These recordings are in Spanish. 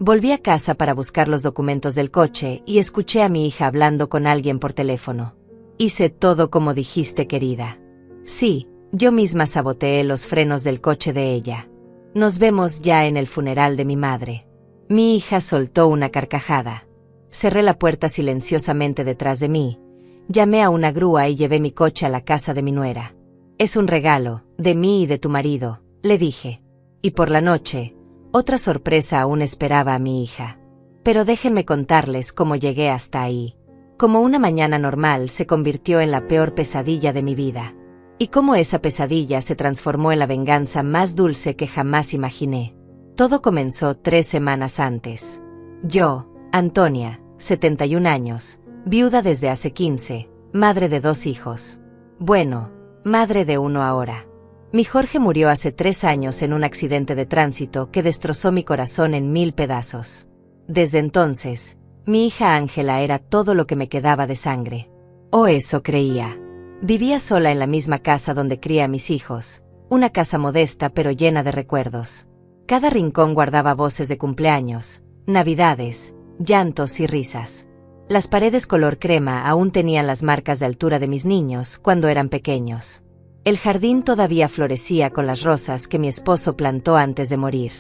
Volví a casa para buscar los documentos del coche y escuché a mi hija hablando con alguien por teléfono. Hice todo como dijiste, querida. Sí, yo misma saboteé los frenos del coche de ella. Nos vemos ya en el funeral de mi madre. Mi hija soltó una carcajada. Cerré la puerta silenciosamente detrás de mí. Llamé a una grúa y llevé mi coche a la casa de mi nuera. Es un regalo, de mí y de tu marido, le dije. Y por la noche, otra sorpresa aún esperaba a mi hija. Pero déjenme contarles cómo llegué hasta ahí. Como una mañana normal se convirtió en la peor pesadilla de mi vida. Y cómo esa pesadilla se transformó en la venganza más dulce que jamás imaginé. Todo comenzó 3 semanas antes. Yo, Antonia, 71 años, viuda desde hace 15, madre de 2 hijos. Bueno, madre de 1 ahora. Mi Jorge murió hace 3 años en un accidente de tránsito que destrozó mi corazón en 1000 pedazos. Desde entonces, mi hija Ángela era todo lo que me quedaba de sangre. O eso creía. Vivía sola en la misma casa donde cría a mis hijos, una casa modesta pero llena de recuerdos. Cada rincón guardaba voces de cumpleaños, navidades, llantos y risas. Las paredes color crema aún tenían las marcas de altura de mis niños cuando eran pequeños. El jardín todavía florecía con las rosas que mi esposo plantó antes de morir.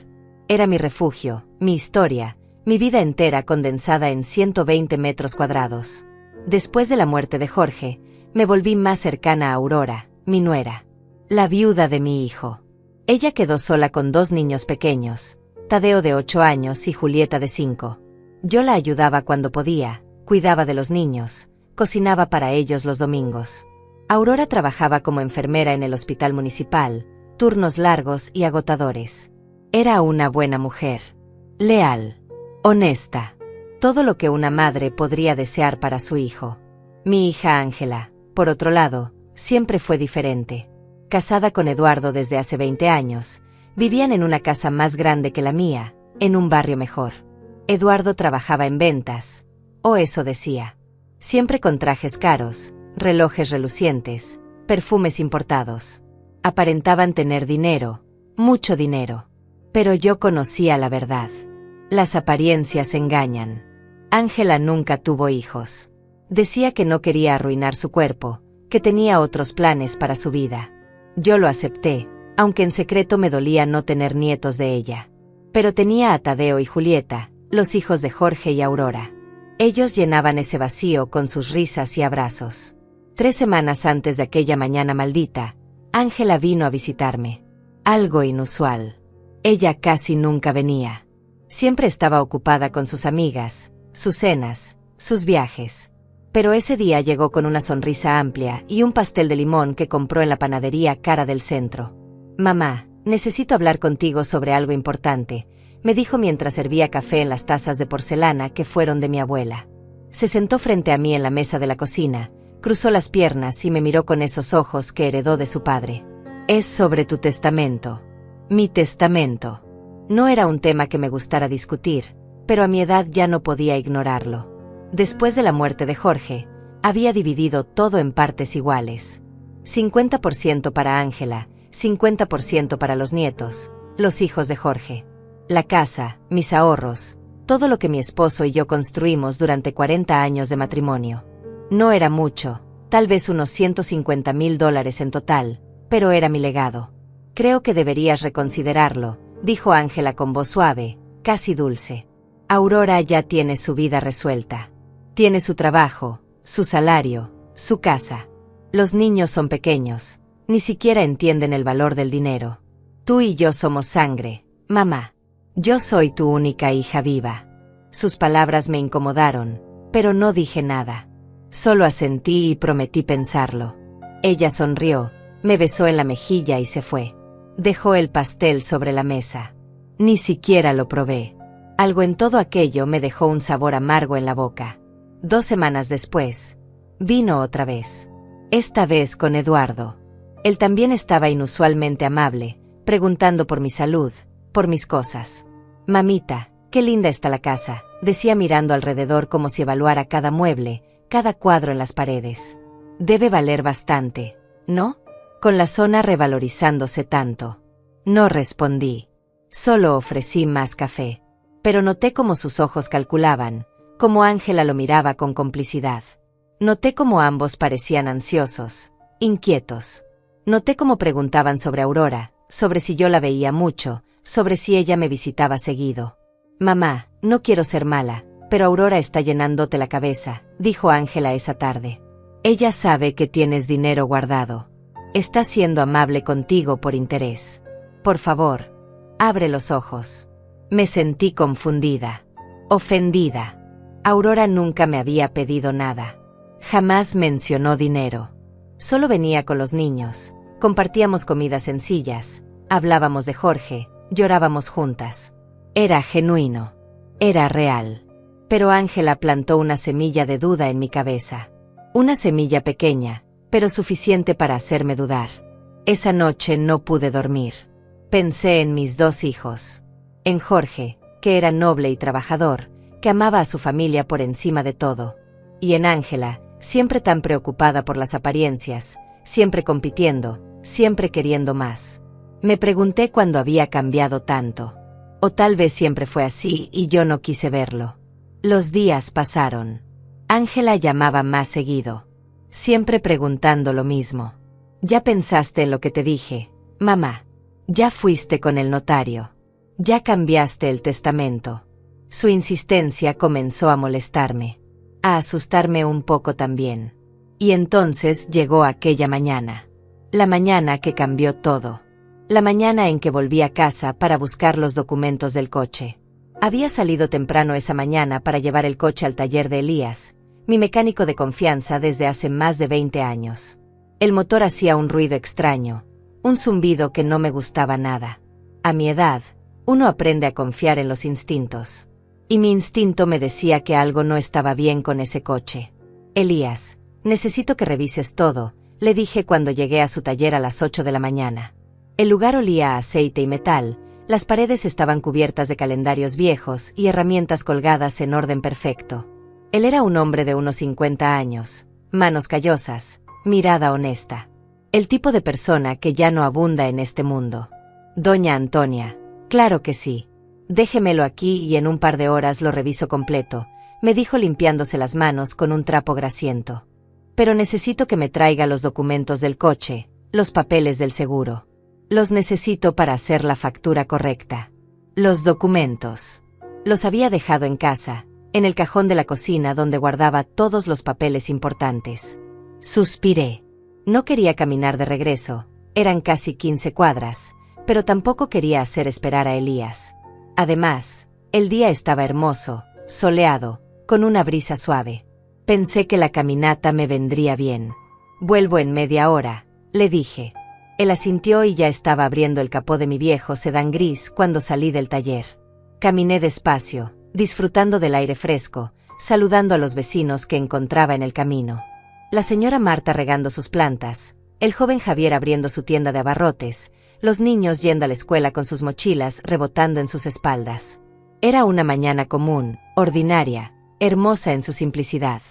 Era mi refugio, mi historia, mi vida entera condensada en 120 metros cuadrados. Después de la muerte de Jorge, me volví más cercana a Aurora, mi nuera, la viuda de mi hijo. Ella quedó sola con 2 niños pequeños, Tadeo de 8 años y Julieta de 5. Yo la ayudaba cuando podía, cuidaba de los niños, cocinaba para ellos los domingos. Aurora trabajaba como enfermera en el hospital municipal, turnos largos y agotadores. Era una buena mujer. Leal. Honesta. Todo lo que una madre podría desear para su hijo. Mi hija Ángela, por otro lado, siempre fue diferente. Casada con Eduardo desde hace 20 años, vivían en una casa más grande que la mía, en un barrio mejor. Eduardo trabajaba en ventas, o eso decía. Siempre con trajes caros, relojes relucientes, perfumes importados. Aparentaban tener dinero, mucho dinero. Pero yo conocía la verdad. Las apariencias engañan. Ángela nunca tuvo hijos. Decía que no quería arruinar su cuerpo, que tenía otros planes para su vida. Yo lo acepté, aunque en secreto me dolía no tener nietos de ella. Pero tenía a Tadeo y Julieta, los hijos de Jorge y Aurora. Ellos llenaban ese vacío con sus risas y abrazos. 3 semanas antes de aquella mañana maldita, Ángela vino a visitarme. Algo inusual. Ella casi nunca venía. Siempre estaba ocupada con sus amigas, sus cenas, sus viajes. Pero ese día llegó con una sonrisa amplia y un pastel de limón que compró en la panadería cara del centro. «Mamá, necesito hablar contigo sobre algo importante», me dijo mientras servía café en las tazas de porcelana que fueron de mi abuela. Se sentó frente a mí en la mesa de la cocina, cruzó las piernas y me miró con esos ojos que heredó de su padre. «Es sobre tu testamento». Mi testamento. No era un tema que me gustara discutir, pero a mi edad ya no podía ignorarlo. Después de la muerte de Jorge, había dividido todo en partes iguales. 50% para Ángela, 50% para los nietos, los hijos de Jorge. La casa, mis ahorros, todo lo que mi esposo y yo construimos durante 40 años de matrimonio. No era mucho, tal vez unos $150,000 en total, pero era mi legado. «Creo que deberías reconsiderarlo», dijo Ángela con voz suave, casi dulce. «Aurora ya tiene su vida resuelta. Tiene su trabajo, su salario, su casa. Los niños son pequeños, ni siquiera entienden el valor del dinero. Tú y yo somos sangre, mamá. Yo soy tu única hija viva». Sus palabras me incomodaron, pero no dije nada. Solo asentí y prometí pensarlo. Ella sonrió, me besó en la mejilla y se fue. Dejó el pastel sobre la mesa. Ni siquiera lo probé. Algo en todo aquello me dejó un sabor amargo en la boca. 2 semanas después, vino otra vez. Esta vez con Eduardo. Él también estaba inusualmente amable, preguntando por mi salud, por mis cosas. «Mamita, qué linda está la casa», decía mirando alrededor como si evaluara cada mueble, cada cuadro en las paredes. «Debe valer bastante, ¿no? Con la zona revalorizándose tanto». No respondí. Solo ofrecí más café. Pero noté cómo sus ojos calculaban, cómo Ángela lo miraba con complicidad. Noté cómo ambos parecían ansiosos, inquietos. Noté cómo preguntaban sobre Aurora, sobre si yo la veía mucho, sobre si ella me visitaba seguido. «Mamá, no quiero ser mala, pero Aurora está llenándote la cabeza», dijo Ángela esa tarde. «Ella sabe que tienes dinero guardado. Está siendo amable contigo por interés. Por favor, abre los ojos». Me sentí confundida, ofendida. Aurora nunca me había pedido nada. Jamás mencionó dinero. Solo venía con los niños, compartíamos comidas sencillas, hablábamos de Jorge, llorábamos juntas. Era genuino, era real. Pero Ángela plantó una semilla de duda en mi cabeza. Una semilla pequeña, pero suficiente para hacerme dudar. Esa noche no pude dormir. Pensé en mis 2 hijos. En Jorge, que era noble y trabajador, que amaba a su familia por encima de todo. Y en Ángela, siempre tan preocupada por las apariencias, siempre compitiendo, siempre queriendo más. Me pregunté cuándo había cambiado tanto. O tal vez siempre fue así y yo no quise verlo. Los días pasaron. Ángela llamaba más seguido, siempre preguntando lo mismo. «¿Ya pensaste en lo que te dije, mamá? ¿Ya fuiste con el notario? ¿Ya cambiaste el testamento?» Su insistencia comenzó a molestarme, a asustarme un poco también. Y entonces llegó aquella mañana. La mañana que cambió todo. La mañana en que volví a casa para buscar los documentos del coche. Había salido temprano esa mañana para llevar el coche al taller de Elías, mi mecánico de confianza desde hace más de 20 años. El motor hacía un ruido extraño, un zumbido que no me gustaba nada. A mi edad, uno aprende a confiar en los instintos. Y mi instinto me decía que algo no estaba bien con ese coche. «Elías, necesito que revises todo», le dije cuando llegué a su taller a las 8 de la mañana. El lugar olía a aceite y metal, las paredes estaban cubiertas de calendarios viejos y herramientas colgadas en orden perfecto. Él era un hombre de unos 50 años, manos callosas, mirada honesta. El tipo de persona que ya no abunda en este mundo. «Doña Antonia, claro que sí. Déjemelo aquí y en un par de horas lo reviso completo», me dijo limpiándose las manos con un trapo grasiento. «Pero necesito que me traiga los documentos del coche, los papeles del seguro. Los necesito para hacer la factura correcta». Los documentos. Los había dejado en casa, en el cajón de la cocina donde guardaba todos los papeles importantes. Suspiré. No quería caminar de regreso, eran casi 15 cuadras, pero tampoco quería hacer esperar a Elías. Además, el día estaba hermoso, soleado, con una brisa suave. Pensé que la caminata me vendría bien. «Vuelvo en media hora», le dije. Él asintió y ya estaba abriendo el capó de mi viejo sedán gris cuando salí del taller. Caminé despacio, disfrutando del aire fresco, saludando a los vecinos que encontraba en el camino. La señora Marta regando sus plantas, el joven Javier abriendo su tienda de abarrotes, los niños yendo a la escuela con sus mochilas rebotando en sus espaldas. Era una mañana común, ordinaria, hermosa en su simplicidad.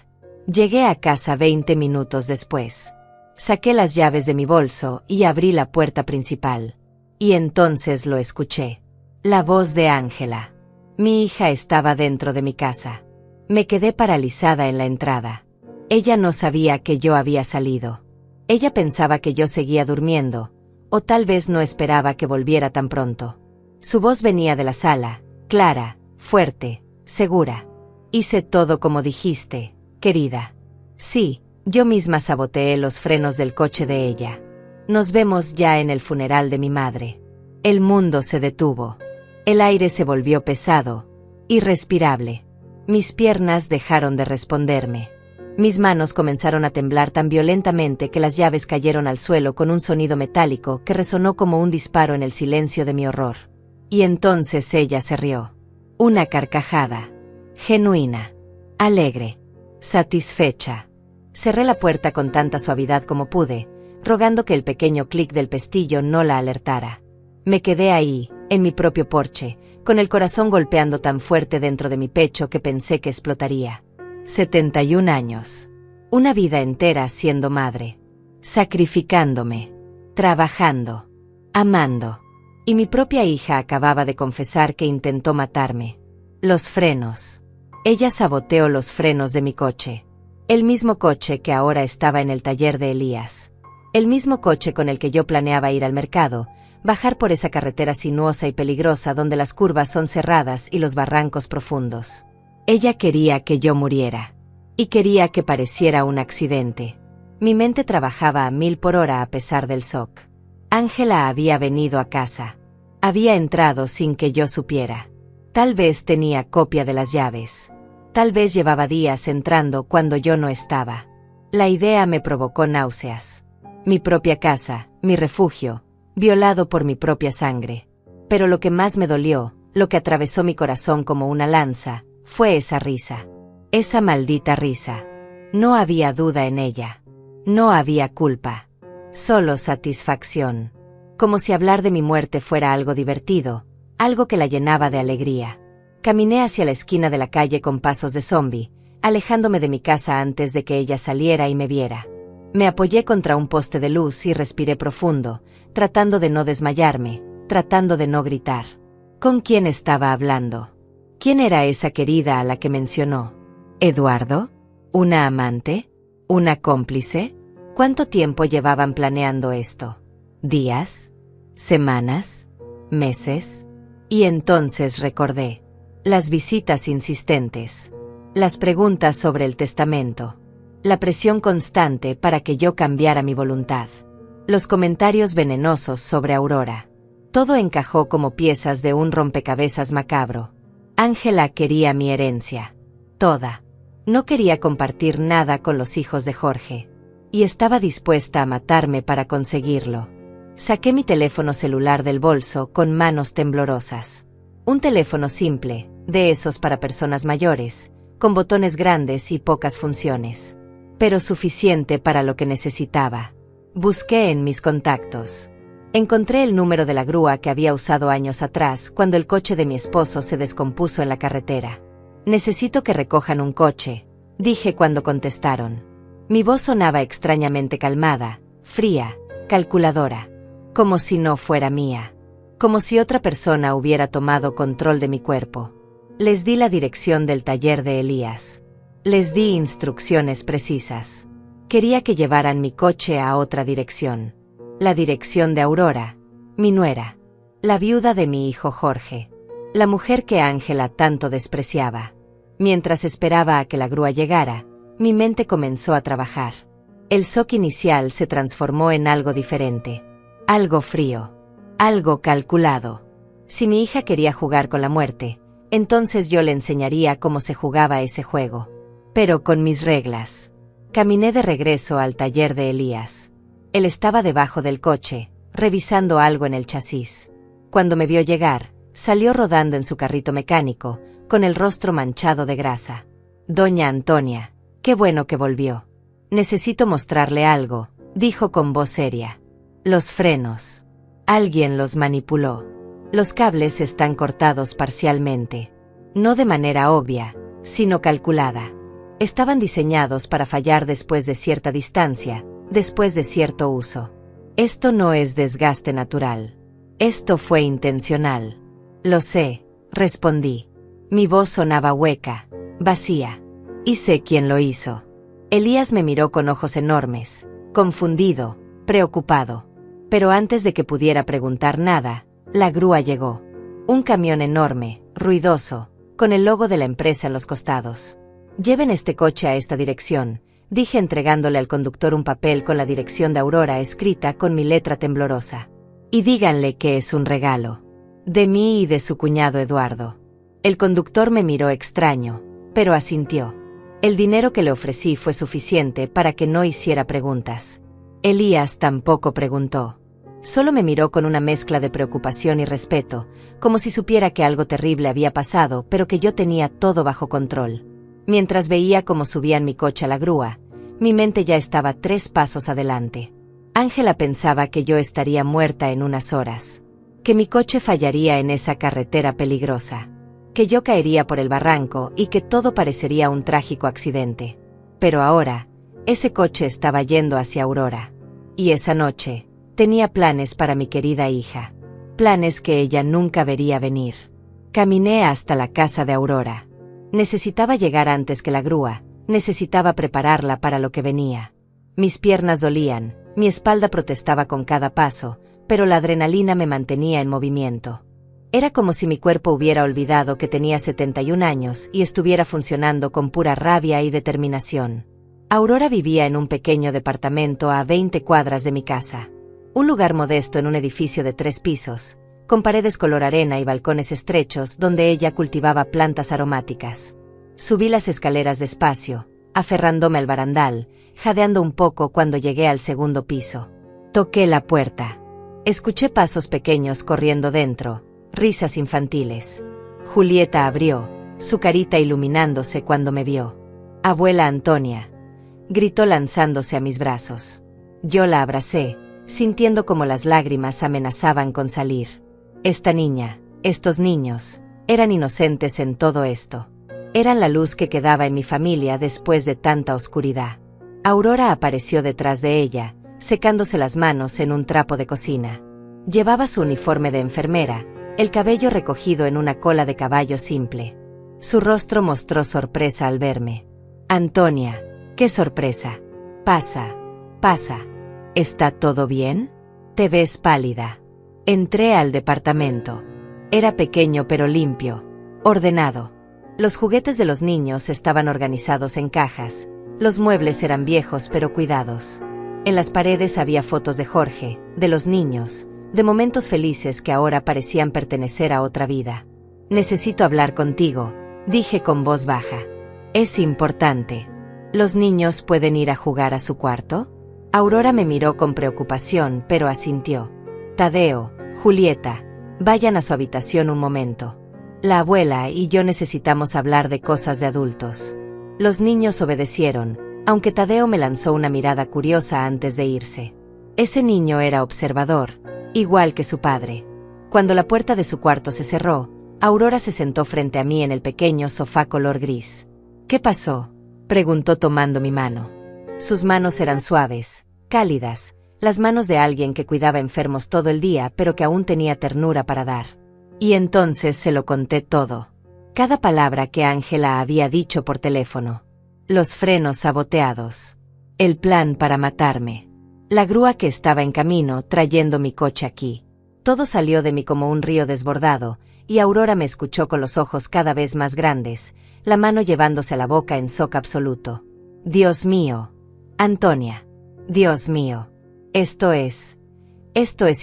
Llegué a casa 20 minutos después. Saqué las llaves de mi bolso y abrí la puerta principal. Y entonces lo escuché. La voz de Ángela. Mi hija estaba dentro de mi casa. Me quedé paralizada en la entrada. Ella no sabía que yo había salido. Ella pensaba que yo seguía durmiendo, o tal vez no esperaba que volviera tan pronto. Su voz venía de la sala, clara, fuerte, segura. «Hice todo como dijiste, querida». Sí, yo misma saboteé los frenos del coche de ella. Nos vemos ya en el funeral de mi madre. El mundo se detuvo. El aire se volvió pesado, irrespirable. Mis piernas dejaron de responderme. Mis manos comenzaron a temblar tan violentamente que las llaves cayeron al suelo con un sonido metálico que resonó como un disparo en el silencio de mi horror. Y entonces ella se rió. Una carcajada. Genuina. Alegre. Satisfecha. Cerré la puerta con tanta suavidad como pude, rogando que el pequeño clic del pestillo no la alertara. Me quedé ahí, en mi propio porche, con el corazón golpeando tan fuerte dentro de mi pecho que pensé que explotaría. 71 años. Una vida entera siendo madre. Sacrificándome. Trabajando. Amando. Y mi propia hija acababa de confesar que intentó matarme. Los frenos. Ella saboteó los frenos de mi coche. El mismo coche que ahora estaba en el taller de Elías. El mismo coche con el que yo planeaba ir al mercado, bajar por esa carretera sinuosa y peligrosa donde las curvas son cerradas y los barrancos profundos. Ella quería que yo muriera. Y quería que pareciera un accidente. Mi mente trabajaba a 1000 por hora a pesar del shock. Ángela había venido a casa. Había entrado sin que yo supiera. Tal vez tenía copia de las llaves. Tal vez llevaba días entrando cuando yo no estaba. La idea me provocó náuseas. Mi propia casa, mi refugio, violado por mi propia sangre. Pero lo que más me dolió, lo que atravesó mi corazón como una lanza, fue esa risa. Esa maldita risa. No había duda en ella. No había culpa. Solo satisfacción. Como si hablar de mi muerte fuera algo divertido, algo que la llenaba de alegría. Caminé hacia la esquina de la calle con pasos de zombi, alejándome de mi casa antes de que ella saliera y me viera. Me apoyé contra un poste de luz y respiré profundo, tratando de no desmayarme, tratando de no gritar. ¿Con quién estaba hablando? ¿Quién era esa querida a la que mencionó? ¿Eduardo? ¿Una amante? ¿Una cómplice? ¿Cuánto tiempo llevaban planeando esto? ¿Días? ¿Semanas? ¿Meses? Y entonces recordé. Las visitas insistentes. Las preguntas sobre el testamento. La presión constante para que yo cambiara mi voluntad. Los comentarios venenosos sobre Aurora. Todo encajó como piezas de un rompecabezas macabro. Ángela quería mi herencia. Toda. No quería compartir nada con los hijos de Jorge. Y estaba dispuesta a matarme para conseguirlo. Saqué mi teléfono celular del bolso con manos temblorosas. Un teléfono simple, de esos para personas mayores, con botones grandes y pocas funciones. Pero suficiente para lo que necesitaba. Busqué en mis contactos. Encontré el número de la grúa que había usado años atrás cuando el coche de mi esposo se descompuso en la carretera. Necesito que recojan un coche, dije cuando contestaron. Mi voz sonaba extrañamente calmada, fría, calculadora. Como si no fuera mía. Como si otra persona hubiera tomado control de mi cuerpo. Les di la dirección del taller de Elías. Les di instrucciones precisas. Quería que llevaran mi coche a otra dirección. La dirección de Aurora, mi nuera. La viuda de mi hijo Jorge. La mujer que Ángela tanto despreciaba. Mientras esperaba a que la grúa llegara, mi mente comenzó a trabajar. El shock inicial se transformó en algo diferente. Algo frío. Algo calculado. Si mi hija quería jugar con la muerte, entonces yo le enseñaría cómo se jugaba ese juego. Pero con mis reglas. Caminé de regreso al taller de Elías. Él estaba debajo del coche, revisando algo en el chasis. Cuando me vio llegar, salió rodando en su carrito mecánico, con el rostro manchado de grasa. Doña Antonia, qué bueno que volvió. Necesito mostrarle algo, dijo con voz seria. Los frenos. Alguien los manipuló. Los cables están cortados parcialmente. No de manera obvia, sino calculada. Estaban diseñados para fallar después de cierta distancia, después de cierto uso. Esto no es desgaste natural. Esto fue intencional. Lo sé, respondí. Mi voz sonaba hueca, vacía. Y sé quién lo hizo. Elías me miró con ojos enormes, confundido, preocupado. Pero antes de que pudiera preguntar nada, la grúa llegó. Un camión enorme, ruidoso, con el logo de la empresa en los costados. Lleven este coche a esta dirección, dije entregándole al conductor un papel con la dirección de Aurora escrita con mi letra temblorosa. Y díganle que es un regalo. De mí y de su cuñado Eduardo. El conductor me miró extraño, pero asintió. El dinero que le ofrecí fue suficiente para que no hiciera preguntas. Elías tampoco preguntó. Solo me miró con una mezcla de preocupación y respeto, como si supiera que algo terrible había pasado, pero que yo tenía todo bajo control. Mientras veía cómo subían mi coche a la grúa, mi mente ya estaba 3 pasos adelante. Ángela pensaba que yo estaría muerta en unas horas, que mi coche fallaría en esa carretera peligrosa, que yo caería por el barranco y que todo parecería un trágico accidente. Pero ahora, ese coche estaba yendo hacia Aurora. Y esa noche, tenía planes para mi querida hija. Planes que ella nunca vería venir. Caminé hasta la casa de Aurora. Necesitaba llegar antes que la grúa, necesitaba prepararla para lo que venía. Mis piernas dolían, mi espalda protestaba con cada paso, pero la adrenalina me mantenía en movimiento. Era como si mi cuerpo hubiera olvidado que tenía 71 años y estuviera funcionando con pura rabia y determinación. Aurora vivía en un pequeño departamento a 20 cuadras de mi casa. Un lugar modesto en un edificio de 3 pisos, con paredes color arena y balcones estrechos donde ella cultivaba plantas aromáticas. Subí las escaleras despacio, aferrándome al barandal, jadeando un poco cuando llegué al segundo piso. Toqué la puerta. Escuché pasos pequeños corriendo dentro, risas infantiles. Julieta abrió, su carita iluminándose cuando me vio. «Abuela Antonia», gritó lanzándose a mis brazos. Yo la abracé, sintiendo como las lágrimas amenazaban con salir. Esta niña, estos niños, eran inocentes en todo esto. Eran la luz que quedaba en mi familia después de tanta oscuridad. Aurora apareció detrás de ella, secándose las manos en un trapo de cocina. Llevaba su uniforme de enfermera, el cabello recogido en una cola de caballo simple. Su rostro mostró sorpresa al verme. «Antonia, qué sorpresa. Pasa, pasa. ¿Está todo bien? Te ves pálida». Entré al departamento. Era pequeño pero limpio, ordenado. Los juguetes de los niños estaban organizados en cajas, los muebles eran viejos pero cuidados. En las paredes había fotos de Jorge, de los niños, de momentos felices que ahora parecían pertenecer a otra vida. «Necesito hablar contigo», dije con voz baja. «Es importante. ¿Los niños pueden ir a jugar a su cuarto?» Aurora me miró con preocupación, pero asintió. «Tadeo, Julieta, vayan a su habitación un momento. La abuela y yo necesitamos hablar de cosas de adultos». Los niños obedecieron, aunque Tadeo me lanzó una mirada curiosa antes de irse. Ese niño era observador, igual que su padre. Cuando la puerta de su cuarto se cerró, Aurora se sentó frente a mí en el pequeño sofá color gris. «¿Qué pasó?», preguntó tomando mi mano. Sus manos eran suaves, cálidas, las manos de alguien que cuidaba enfermos todo el día pero que aún tenía ternura para dar. Y entonces se lo conté todo. Cada palabra que Ángela había dicho por teléfono. Los frenos saboteados. El plan para matarme. La grúa que estaba en camino trayendo mi coche aquí. Todo salió de mí como un río desbordado, y Aurora me escuchó con los ojos cada vez más grandes, la mano llevándose a la boca en shock absoluto. «Dios mío. Antonia. Dios mío. Esto es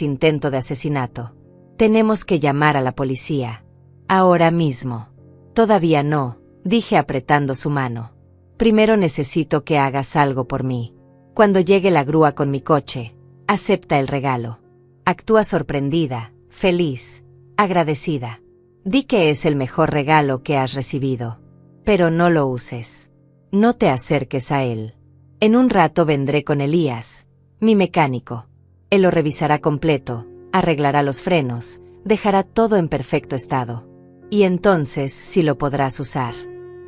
intento de asesinato. Tenemos que llamar a la policía. Ahora mismo». «Todavía no», dije apretando su mano. «Primero necesito que hagas algo por mí. Cuando llegue la grúa con mi coche, acepta el regalo. Actúa sorprendida, feliz, agradecida. Di que es el mejor regalo que has recibido. Pero no lo uses. No te acerques a él. En un rato vendré con Elías, mi mecánico. Él lo revisará completo, arreglará los frenos, dejará todo en perfecto estado. Y entonces sí lo podrás usar».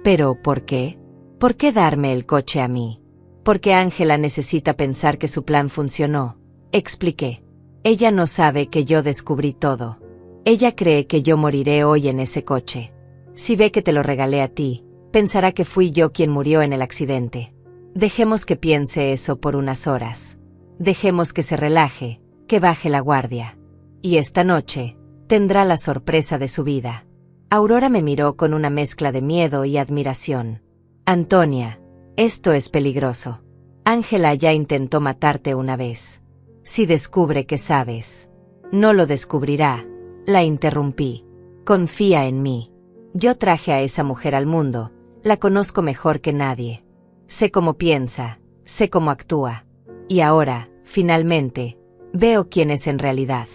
«¿Pero por qué? ¿Por qué darme el coche a mí?» «Porque Ángela necesita pensar que su plan funcionó», expliqué. «Ella no sabe que yo descubrí todo. Ella cree que yo moriré hoy en ese coche. Si ve que te lo regalé a ti, pensará que fui yo quien murió en el accidente. Dejemos que piense eso por unas horas. Dejemos que se relaje, que baje la guardia. Y esta noche, tendrá la sorpresa de su vida». Aurora me miró con una mezcla de miedo y admiración. «Antonia, esto es peligroso. Ángela ya intentó matarte una vez. Si descubre que sabes». «No lo descubrirá», la interrumpí. «Confía en mí. Yo traje a esa mujer al mundo, la conozco mejor que nadie. Sé cómo piensa, sé cómo actúa. Y ahora, finalmente, veo quién es en realidad».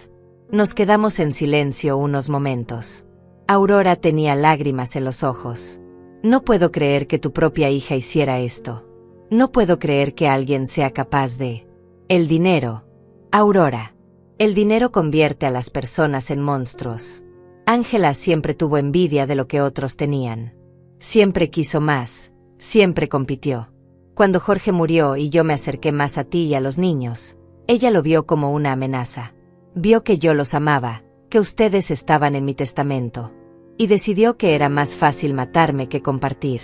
Nos quedamos en silencio unos momentos. Aurora tenía lágrimas en los ojos. «No puedo creer que tu propia hija hiciera esto. No puedo creer que alguien sea capaz de...» «El dinero. Aurora. El dinero convierte a las personas en monstruos. Ángela siempre tuvo envidia de lo que otros tenían. Siempre quiso más, siempre compitió. Cuando Jorge murió y yo me acerqué más a ti y a los niños, ella lo vio como una amenaza. Vio que yo los amaba, que ustedes estaban en mi testamento. y decidió que era más fácil matarme que compartir.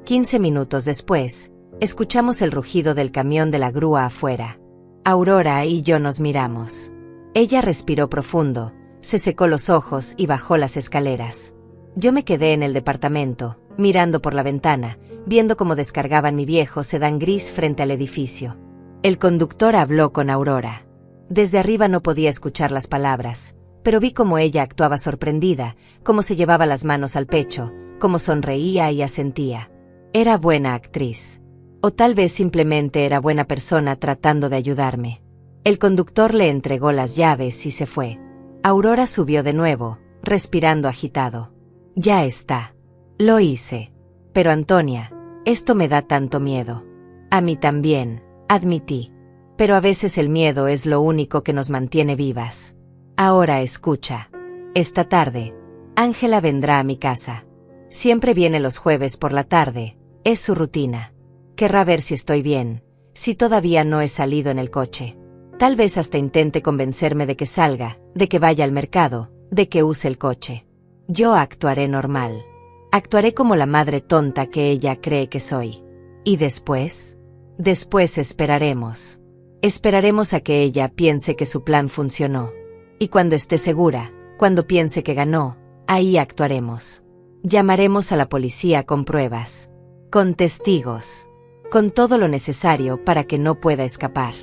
15 minutos después, escuchamos el rugido del camión de la grúa afuera. Aurora y yo nos miramos. Ella respiró profundo, se secó los ojos y bajó las escaleras. Yo me quedé en el departamento, mirando por la ventana, viendo cómo descargaban mi viejo sedán gris frente al edificio. El conductor habló con Aurora. Desde arriba no podía escuchar las palabras, pero vi cómo ella actuaba sorprendida, cómo se llevaba las manos al pecho, cómo sonreía y asentía. Era buena actriz. O tal vez simplemente era buena persona tratando de ayudarme. El conductor le entregó las llaves y se fue. Aurora subió de nuevo, respirando agitado. Ya está. Lo hice. Pero Antonia, esto me da tanto miedo. A mí también, admití. Pero a veces el miedo es lo único que nos mantiene vivas. Ahora escucha. Esta tarde, Ángela vendrá a mi casa. Siempre viene los jueves por la tarde, es su rutina. Querrá ver si estoy bien, si todavía no he salido en el coche. Tal vez hasta intente convencerme de que salga, de que vaya al mercado, de que use el coche. Yo actuaré normal. Actuaré como la madre tonta que ella cree que soy. ¿Y después? Después esperaremos. Esperaremos a que ella piense que su plan funcionó. Y cuando esté segura, cuando piense que ganó, ahí actuaremos. Llamaremos a la policía con pruebas. Con testigos. Con todo lo necesario para que no pueda escapar.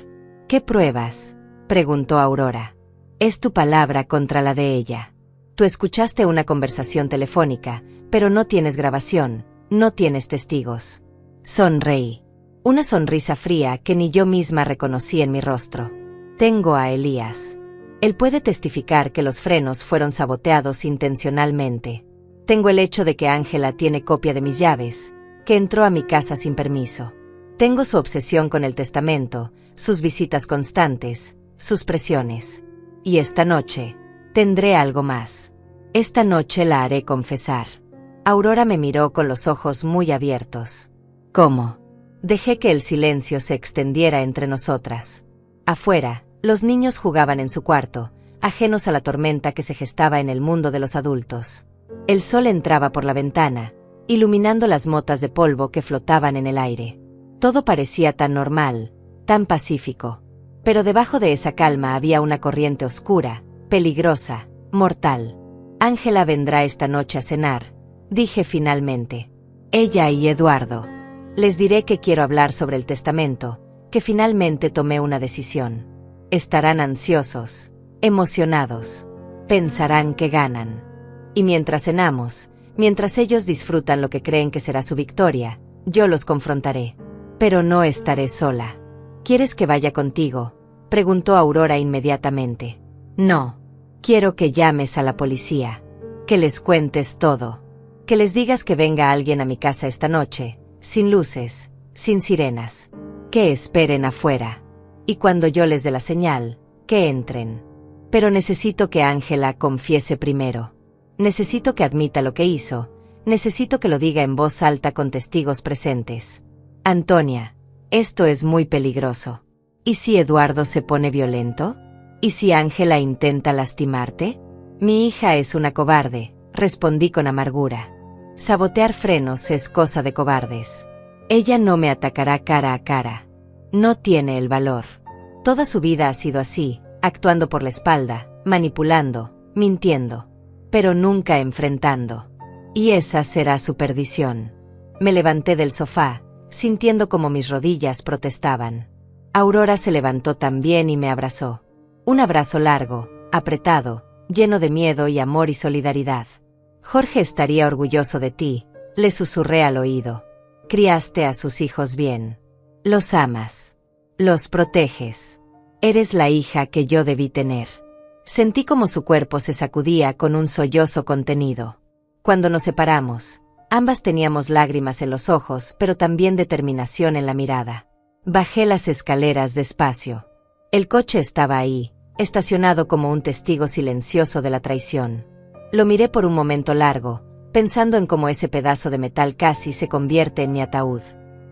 ¿Qué pruebas?, preguntó Aurora. Es tu palabra contra la de ella. Tú escuchaste una conversación telefónica, pero no tienes grabación, no tienes testigos. Sonreí. Una sonrisa fría que ni yo misma reconocí en mi rostro. Tengo a Elías. Él puede testificar que los frenos fueron saboteados intencionalmente. Tengo el hecho de que Ángela tiene copia de mis llaves, que entró a mi casa sin permiso. Tengo su obsesión con el testamento, sus visitas constantes, sus presiones. Y esta noche, tendré algo más. Esta noche la haré confesar. Aurora me miró con los ojos muy abiertos. ¿Cómo? Dejé que el silencio se extendiera entre nosotras. Afuera, los niños jugaban en su cuarto, ajenos a la tormenta que se gestaba en el mundo de los adultos. El sol entraba por la ventana, iluminando las motas de polvo que flotaban en el aire. Todo parecía tan normal, tan pacífico. Pero debajo de esa calma había una corriente oscura, peligrosa, mortal. Ángela vendrá esta noche a cenar, dije finalmente. Ella y Eduardo. Les diré que quiero hablar sobre el testamento, que finalmente tomé una decisión. Estarán ansiosos, emocionados. Pensarán que ganan. Y mientras cenamos, mientras ellos disfrutan lo que creen que será su victoria, yo los confrontaré. Pero no estaré sola. ¿Quieres que vaya contigo?, preguntó Aurora inmediatamente. No. Quiero que llames a la policía. Que les cuentes todo. Que les digas que venga alguien a mi casa esta noche, sin luces, sin sirenas. Que esperen afuera. Y cuando yo les dé la señal, que entren. Pero necesito que Ángela confiese primero. Necesito que admita lo que hizo. Necesito que lo diga en voz alta con testigos presentes. Antonia, esto es muy peligroso. ¿Y si Eduardo se pone violento? ¿Y si Ángela intenta lastimarte? Mi hija es una cobarde, respondí con amargura. Sabotear frenos es cosa de cobardes. Ella no me atacará cara a cara. No tiene el valor. Toda su vida ha sido así, actuando por la espalda, manipulando, mintiendo. Pero nunca enfrentando. Y esa será su perdición. Me levanté del sofá, sintiendo como mis rodillas protestaban. Aurora se levantó también y me abrazó. Un abrazo largo, apretado, lleno de miedo y amor y solidaridad. Jorge estaría orgulloso de ti, le susurré al oído. Criaste a sus hijos bien. Los amas. Los proteges. Eres la hija que yo debí tener. Sentí como su cuerpo se sacudía con un sollozo contenido. Cuando nos separamos, ambas teníamos lágrimas en los ojos, pero también determinación en la mirada. Bajé las escaleras despacio. El coche estaba ahí, estacionado como un testigo silencioso de la traición. Lo miré por un momento largo, pensando en cómo ese pedazo de metal casi se convierte en mi ataúd.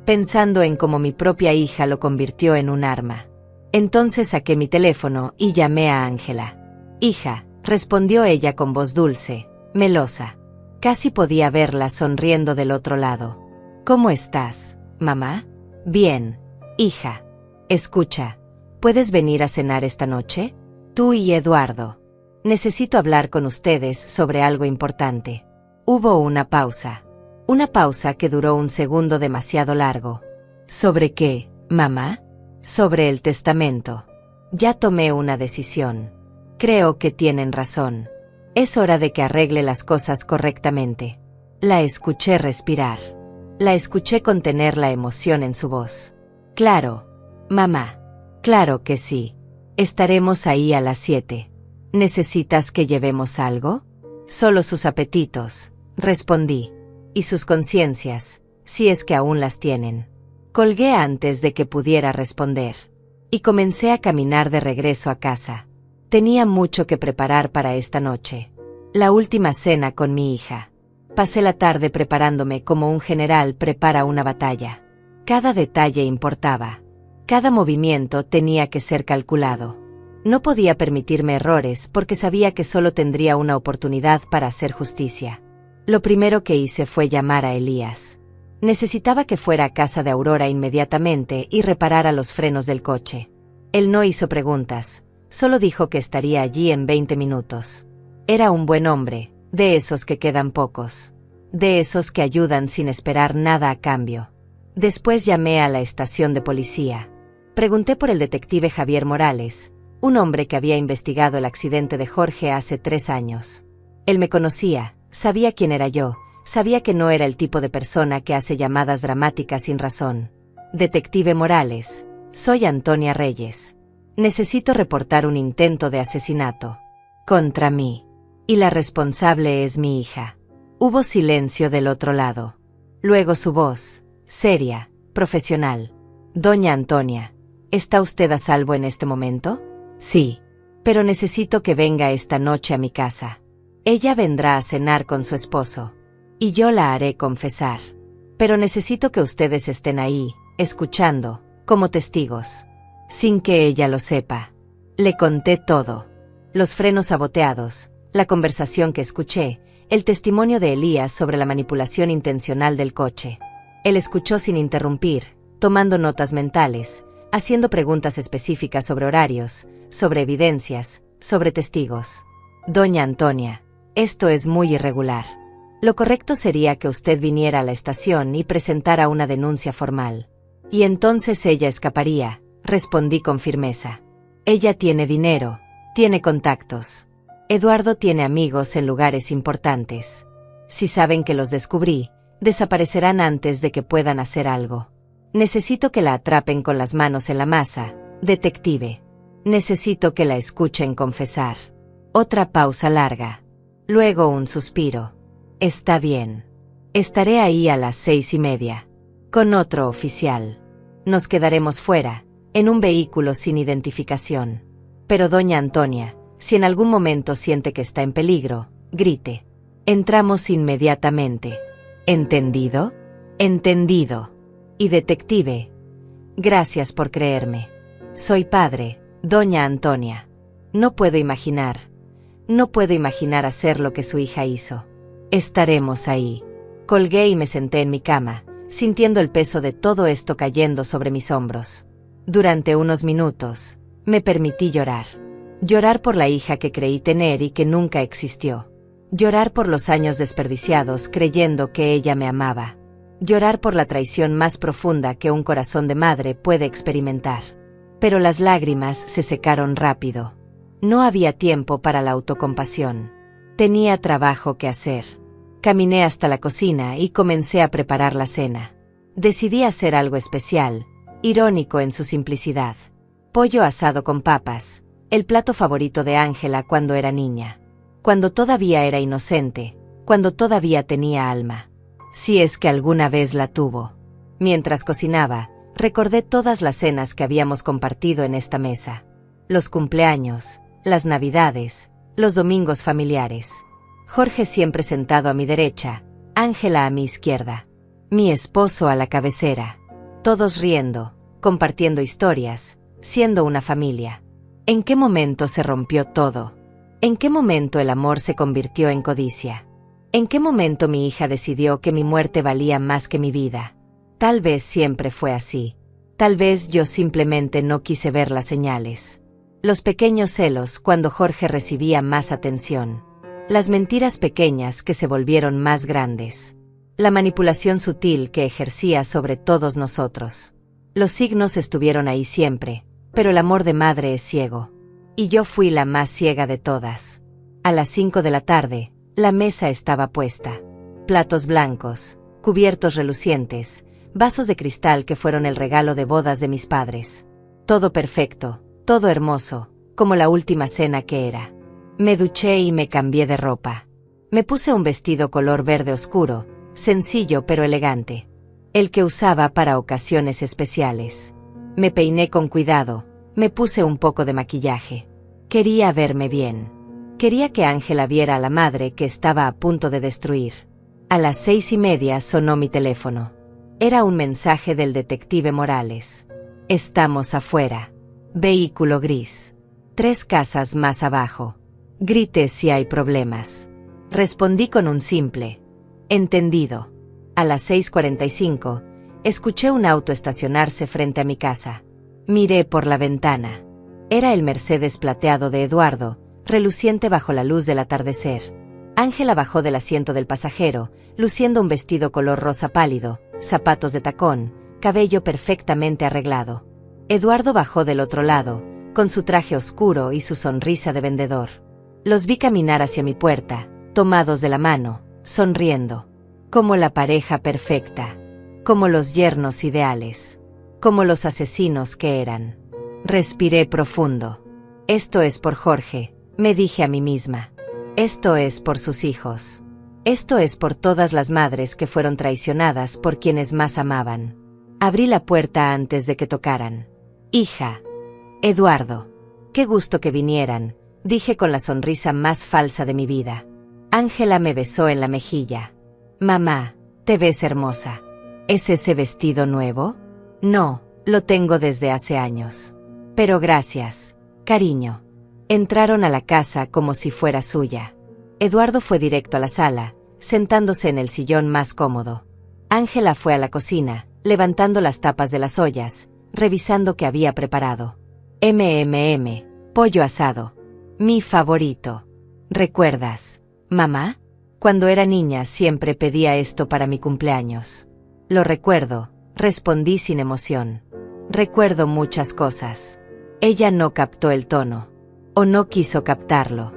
Pensando en cómo mi propia hija lo convirtió en un arma. Entonces saqué mi teléfono y llamé a Ángela. Hija, respondió ella con voz dulce, melosa. Casi podía verla sonriendo del otro lado. ¿Cómo estás, mamá? Bien, hija. Escucha, ¿puedes venir a cenar esta noche? Tú y Eduardo. Necesito hablar con ustedes sobre algo importante. Hubo una pausa. Una pausa que duró un segundo demasiado largo. ¿Sobre qué, mamá? Sobre el testamento. Ya tomé una decisión. Creo que tienen razón. Es hora de que arregle las cosas correctamente. La escuché respirar. La escuché contener la emoción en su voz. Claro, mamá. Claro que sí. Estaremos ahí a las 7. ¿Necesitas que llevemos algo? Solo sus apetitos, respondí. Y sus conciencias, si es que aún las tienen. Colgué antes de que pudiera responder. Y comencé a caminar de regreso a casa. Tenía mucho que preparar para esta noche. La última cena con mi hija. Pasé la tarde preparándome como un general prepara una batalla. Cada detalle importaba. Cada movimiento tenía que ser calculado. No podía permitirme errores porque sabía que solo tendría una oportunidad para hacer justicia. Lo primero que hice fue llamar a Elías. Necesitaba que fuera a casa de Aurora inmediatamente y reparara los frenos del coche. Él no hizo preguntas, solo dijo que estaría allí en 20 minutos. Era un buen hombre, de esos que quedan pocos. De esos que ayudan sin esperar nada a cambio. Después llamé a la estación de policía. Pregunté por el detective Javier Morales, un hombre que había investigado el accidente de Jorge hace 3 años. Él me conocía, sabía quién era yo, sabía que no era el tipo de persona que hace llamadas dramáticas sin razón. Detective Morales, soy Antonia Reyes. Necesito reportar un intento de asesinato. Contra mí. Y la responsable es mi hija. Hubo silencio del otro lado. Luego su voz, seria, profesional. Doña Antonia, ¿está usted a salvo en este momento? Sí. Pero necesito que venga esta noche a mi casa. Ella vendrá a cenar con su esposo. Y yo la haré confesar. Pero necesito que ustedes estén ahí, escuchando, como testigos. Sin que ella lo sepa. Le conté todo. Los frenos saboteados, la conversación que escuché, el testimonio de Elías sobre la manipulación intencional del coche. Él escuchó sin interrumpir, tomando notas mentales, haciendo preguntas específicas sobre horarios, sobre evidencias, sobre testigos. Doña Antonia, esto es muy irregular. Lo correcto sería que usted viniera a la estación y presentara una denuncia formal. Y entonces ella escaparía, respondí con firmeza. Ella tiene dinero, tiene contactos. Eduardo tiene amigos en lugares importantes. Si saben que los descubrí, desaparecerán antes de que puedan hacer algo. Necesito que la atrapen con las manos en la masa, detective. Necesito que la escuchen confesar. Otra pausa larga. Luego un suspiro. Está bien. Estaré ahí a las 6:30. Con otro oficial. Nos quedaremos fuera, en un vehículo sin identificación. Pero doña Antonia, si en algún momento siente que está en peligro, grite. Entramos inmediatamente. ¿Entendido? Entendido. Y detective, gracias por creerme. Soy padre, doña Antonia. No puedo imaginar hacer lo que su hija hizo. Estaremos ahí. Colgué y me senté en mi cama, sintiendo el peso de todo esto cayendo sobre mis hombros. Durante unos minutos, me permití llorar. Llorar por la hija que creí tener y que nunca existió. Llorar por los años desperdiciados creyendo que ella me amaba. Llorar por la traición más profunda que un corazón de madre puede experimentar. Pero las lágrimas se secaron rápido. No había tiempo para la autocompasión. Tenía trabajo que hacer. Caminé hasta la cocina y comencé a preparar la cena. Decidí hacer algo especial, irónico en su simplicidad. Pollo asado con papas, el plato favorito de Ángela cuando era niña. Cuando todavía era inocente, cuando todavía tenía alma. Si es que alguna vez la tuvo. Mientras cocinaba, recordé todas las cenas que habíamos compartido en esta mesa. Los cumpleaños, las navidades, los domingos familiares. Jorge siempre sentado a mi derecha, Ángela a mi izquierda. Mi esposo a la cabecera. Todos riendo, compartiendo historias, siendo una familia. ¿En qué momento se rompió todo? ¿En qué momento el amor se convirtió en codicia? ¿En qué momento mi hija decidió que mi muerte valía más que mi vida? Tal vez siempre fue así. Tal vez yo simplemente no quise ver las señales. Los pequeños celos cuando Jorge recibía más atención. Las mentiras pequeñas que se volvieron más grandes. La manipulación sutil que ejercía sobre todos nosotros. Los signos estuvieron ahí siempre, pero el amor de madre es ciego. Y yo fui la más ciega de todas. A las 5 de la tarde, la mesa estaba puesta. Platos blancos, cubiertos relucientes, vasos de cristal que fueron el regalo de bodas de mis padres. Todo perfecto, todo hermoso, como la última cena que era. Me duché y me cambié de ropa. Me puse un vestido color verde oscuro, sencillo pero elegante. El que usaba para ocasiones especiales. Me peiné con cuidado, me puse un poco de maquillaje. Quería verme bien. Quería que Ángela viera a la madre que estaba a punto de destruir. A las 6:30 sonó mi teléfono. Era un mensaje del detective Morales. Estamos afuera. Vehículo gris. 3 casas más abajo. Grite si hay problemas. Respondí con un simple. Entendido. A las 6:45, escuché un auto estacionarse frente a mi casa. Miré por la ventana. Era el Mercedes plateado de Eduardo, reluciente bajo la luz del atardecer. Ángela bajó del asiento del pasajero, luciendo un vestido color rosa pálido, zapatos de tacón, cabello perfectamente arreglado. Eduardo bajó del otro lado, con su traje oscuro y su sonrisa de vendedor. Los vi caminar hacia mi puerta, tomados de la mano, sonriendo. Como la pareja perfecta. Como los yernos ideales. Como los asesinos que eran. Respiré profundo. Esto es por Jorge, me dije a mí misma. Esto es por sus hijos. Esto es por todas las madres que fueron traicionadas por quienes más amaban. Abrí la puerta antes de que tocaran. Hija. Eduardo. Qué gusto que vinieran, dije con la sonrisa más falsa de mi vida. Ángela me besó en la mejilla. Mamá, te ves hermosa. ¿Es ese vestido nuevo? No, lo tengo desde hace años. Pero gracias, cariño. Entraron a la casa como si fuera suya. Eduardo fue directo a la sala, sentándose en el sillón más cómodo. Ángela fue a la cocina, levantando las tapas de las ollas, revisando qué había preparado. Pollo asado. Mi favorito. ¿Recuerdas, mamá? Cuando era niña siempre pedía esto para mi cumpleaños. Lo recuerdo, respondí sin emoción. Recuerdo muchas cosas. Ella no captó el tono. O no quiso captarlo.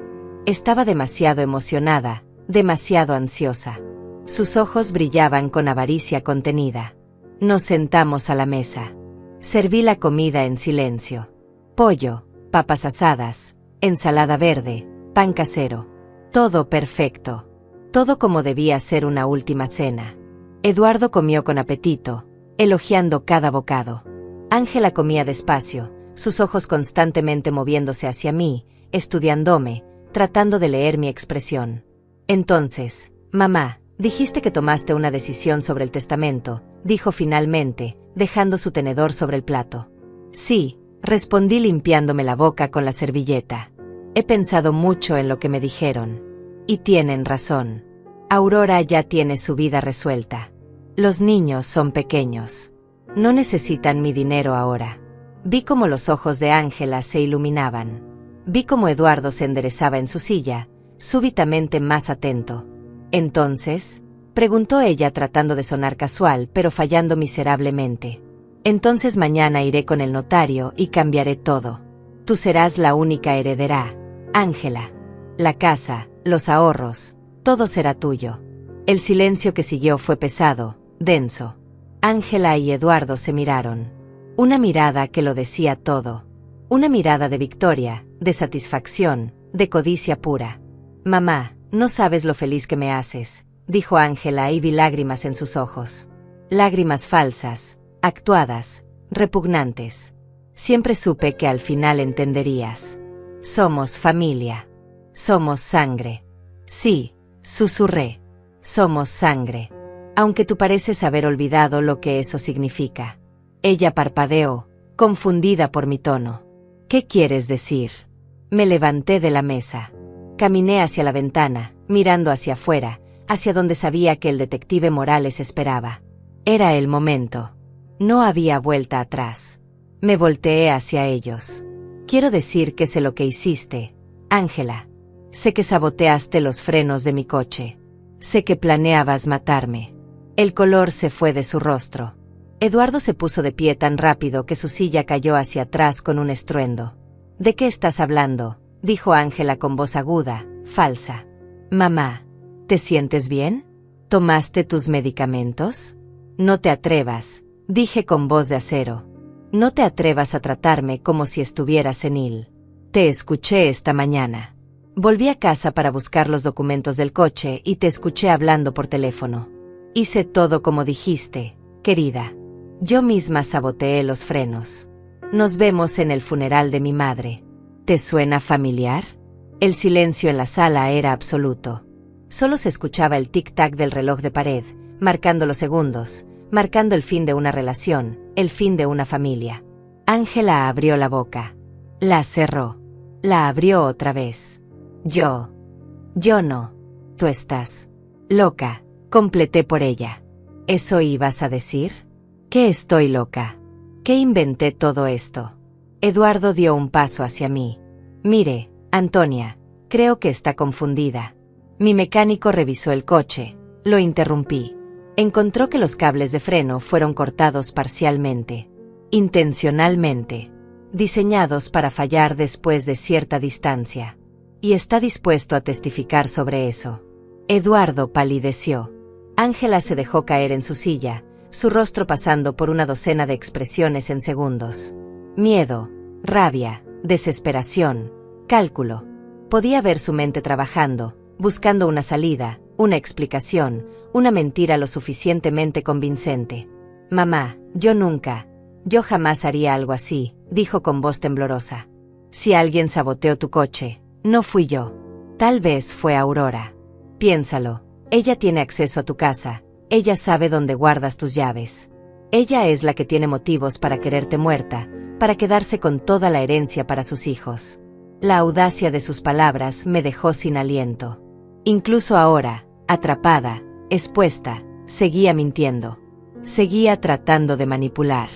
Estaba demasiado emocionada, demasiado ansiosa. Sus ojos brillaban con avaricia contenida. Nos sentamos a la mesa. Serví la comida en silencio. Pollo, papas asadas, ensalada verde, pan casero. Todo perfecto. Todo como debía ser una última cena. Eduardo comió con apetito, elogiando cada bocado. Ángela comía despacio, sus ojos constantemente moviéndose hacia mí, estudiándome, tratando de leer mi expresión. Entonces, mamá, dijiste que tomaste una decisión sobre el testamento, dijo finalmente, dejando su tenedor sobre el plato. Sí, respondí limpiándome la boca con la servilleta. He pensado mucho en lo que me dijeron. Y tienen razón. Aurora ya tiene su vida resuelta. Los niños son pequeños. No necesitan mi dinero ahora. Vi cómo los ojos de Ángela se iluminaban. Vi cómo Eduardo se enderezaba en su silla, súbitamente más atento. Entonces, preguntó ella tratando de sonar casual pero fallando miserablemente. Entonces mañana iré con el notario y cambiaré todo. Tú serás la única heredera, Ángela. La casa, los ahorros, todo será tuyo. El silencio que siguió fue pesado, denso. Ángela y Eduardo se miraron. Una mirada que lo decía todo. Una mirada de victoria, de satisfacción, de codicia pura. Mamá, no sabes lo feliz que me haces, dijo Ángela y vi lágrimas en sus ojos. Lágrimas falsas, actuadas, repugnantes. Siempre supe que al final entenderías. Somos familia. Somos sangre. Sí, susurré. Somos sangre. Aunque tú pareces haber olvidado lo que eso significa. Ella parpadeó, confundida por mi tono. ¿Qué quieres decir? Me levanté de la mesa. Caminé hacia la ventana, mirando hacia afuera, hacia donde sabía que el detective Morales esperaba. Era el momento. No había vuelta atrás. Me volteé hacia ellos. Quiero decir que sé lo que hiciste, Ángela. Sé que saboteaste los frenos de mi coche. Sé que planeabas matarme. El color se fue de su rostro. Eduardo se puso de pie tan rápido que su silla cayó hacia atrás con un estruendo. ¿De qué estás hablando?, dijo Ángela con voz aguda, falsa. Mamá, ¿te sientes bien? ¿Tomaste tus medicamentos? No te atrevas, dije con voz de acero. No te atrevas a tratarme como si estuviera senil. Te escuché esta mañana. Volví a casa para buscar los documentos del coche y te escuché hablando por teléfono. Hice todo como dijiste, querida. Yo misma saboteé los frenos. Nos vemos en el funeral de mi madre. ¿Te suena familiar? El silencio en la sala era absoluto. Solo se escuchaba el tic-tac del reloj de pared, marcando los segundos, marcando el fin de una relación, el fin de una familia. Ángela abrió la boca. La cerró. La abrió otra vez. Yo no. Tú estás loca, completé por ella. ¿Eso ibas a decir? ¿Que estoy loca? ¿Que inventé todo esto? Eduardo dio un paso hacia mí. Mire, Antonia, creo que está confundida. Mi mecánico revisó el coche. Lo interrumpí. Encontró que los cables de freno fueron cortados parcialmente. Intencionalmente. Diseñados para fallar después de cierta distancia. Y está dispuesto a testificar sobre eso. Eduardo palideció. Ángela se dejó caer en su silla, su rostro pasando por una docena de expresiones en segundos. Miedo, rabia, desesperación, cálculo. Podía ver su mente trabajando, buscando una salida, una explicación, una mentira lo suficientemente convincente. Mamá, yo jamás haría algo así, dijo con voz temblorosa. Si alguien saboteó tu coche, no fui yo. Tal vez fue Aurora. Piénsalo, ella tiene acceso a tu casa, ella sabe dónde guardas tus llaves. Ella es la que tiene motivos para quererte muerta, para quedarse con toda la herencia para sus hijos. La audacia de sus palabras me dejó sin aliento. Incluso ahora, atrapada, expuesta, seguía mintiendo. Seguía tratando de manipular.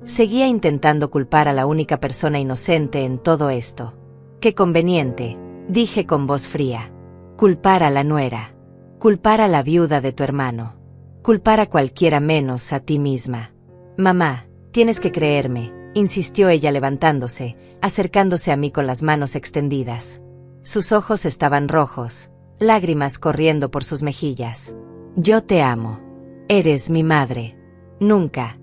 Seguía intentando culpar a la única persona inocente en todo esto. Qué conveniente, dije con voz fría. Culpar a la nuera. Culpar a la viuda de tu hermano. Culpar a cualquiera menos a ti misma. Mamá, tienes que creerme, insistió ella levantándose, acercándose a mí con las manos extendidas. Sus ojos estaban rojos, lágrimas corriendo por sus mejillas. Yo te amo. Eres mi madre. Nunca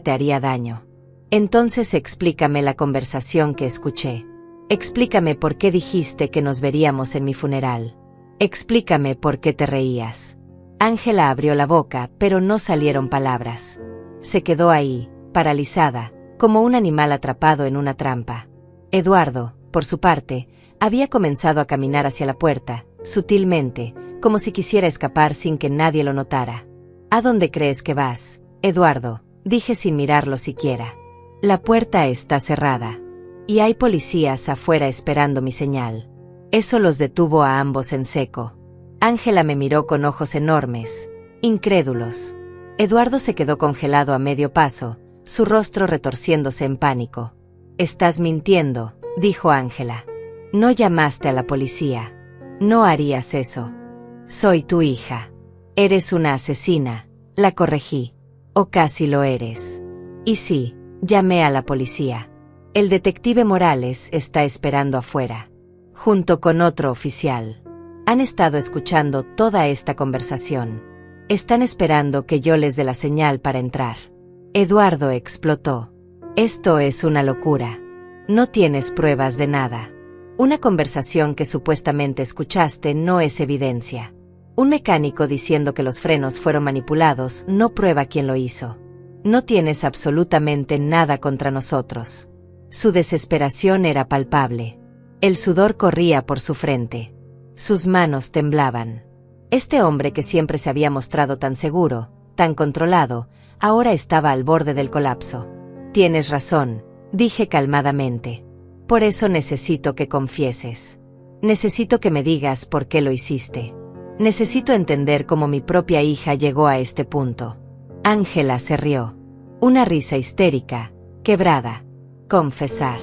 te haría daño. Entonces explícame la conversación que escuché. Explícame por qué dijiste que nos veríamos en mi funeral. Explícame por qué te reías. Ángela abrió la boca, pero no salieron palabras. Se quedó ahí, paralizada, como un animal atrapado en una trampa. Eduardo, por su parte, había comenzado a caminar hacia la puerta, sutilmente, como si quisiera escapar sin que nadie lo notara. ¿A dónde crees que vas, Eduardo?, dije sin mirarlo siquiera. La puerta está cerrada. Y hay policías afuera esperando mi señal. Eso los detuvo a ambos en seco. Ángela me miró con ojos enormes, incrédulos. Eduardo se quedó congelado a medio paso, su rostro retorciéndose en pánico. Estás mintiendo, dijo Ángela. No llamaste a la policía. No harías eso. Soy tu hija. Eres una asesina, la corregí. O casi lo eres. Y sí, llamé a la policía. El detective Morales está esperando afuera, junto con otro oficial. Han estado escuchando toda esta conversación. Están esperando que yo les dé la señal para entrar. Eduardo explotó. Esto es una locura. No tienes pruebas de nada. Una conversación que supuestamente escuchaste no es evidencia. Un mecánico diciendo que los frenos fueron manipulados no prueba quién lo hizo. No tienes absolutamente nada contra nosotros. Su desesperación era palpable. El sudor corría por su frente. Sus manos temblaban. Este hombre que siempre se había mostrado tan seguro, tan controlado, ahora estaba al borde del colapso. Tienes razón, dije calmadamente. Por eso necesito que confieses. Necesito que me digas por qué lo hiciste. Necesito entender cómo mi propia hija llegó a este punto. Ángela se rió. Una risa histérica, quebrada. Confesar.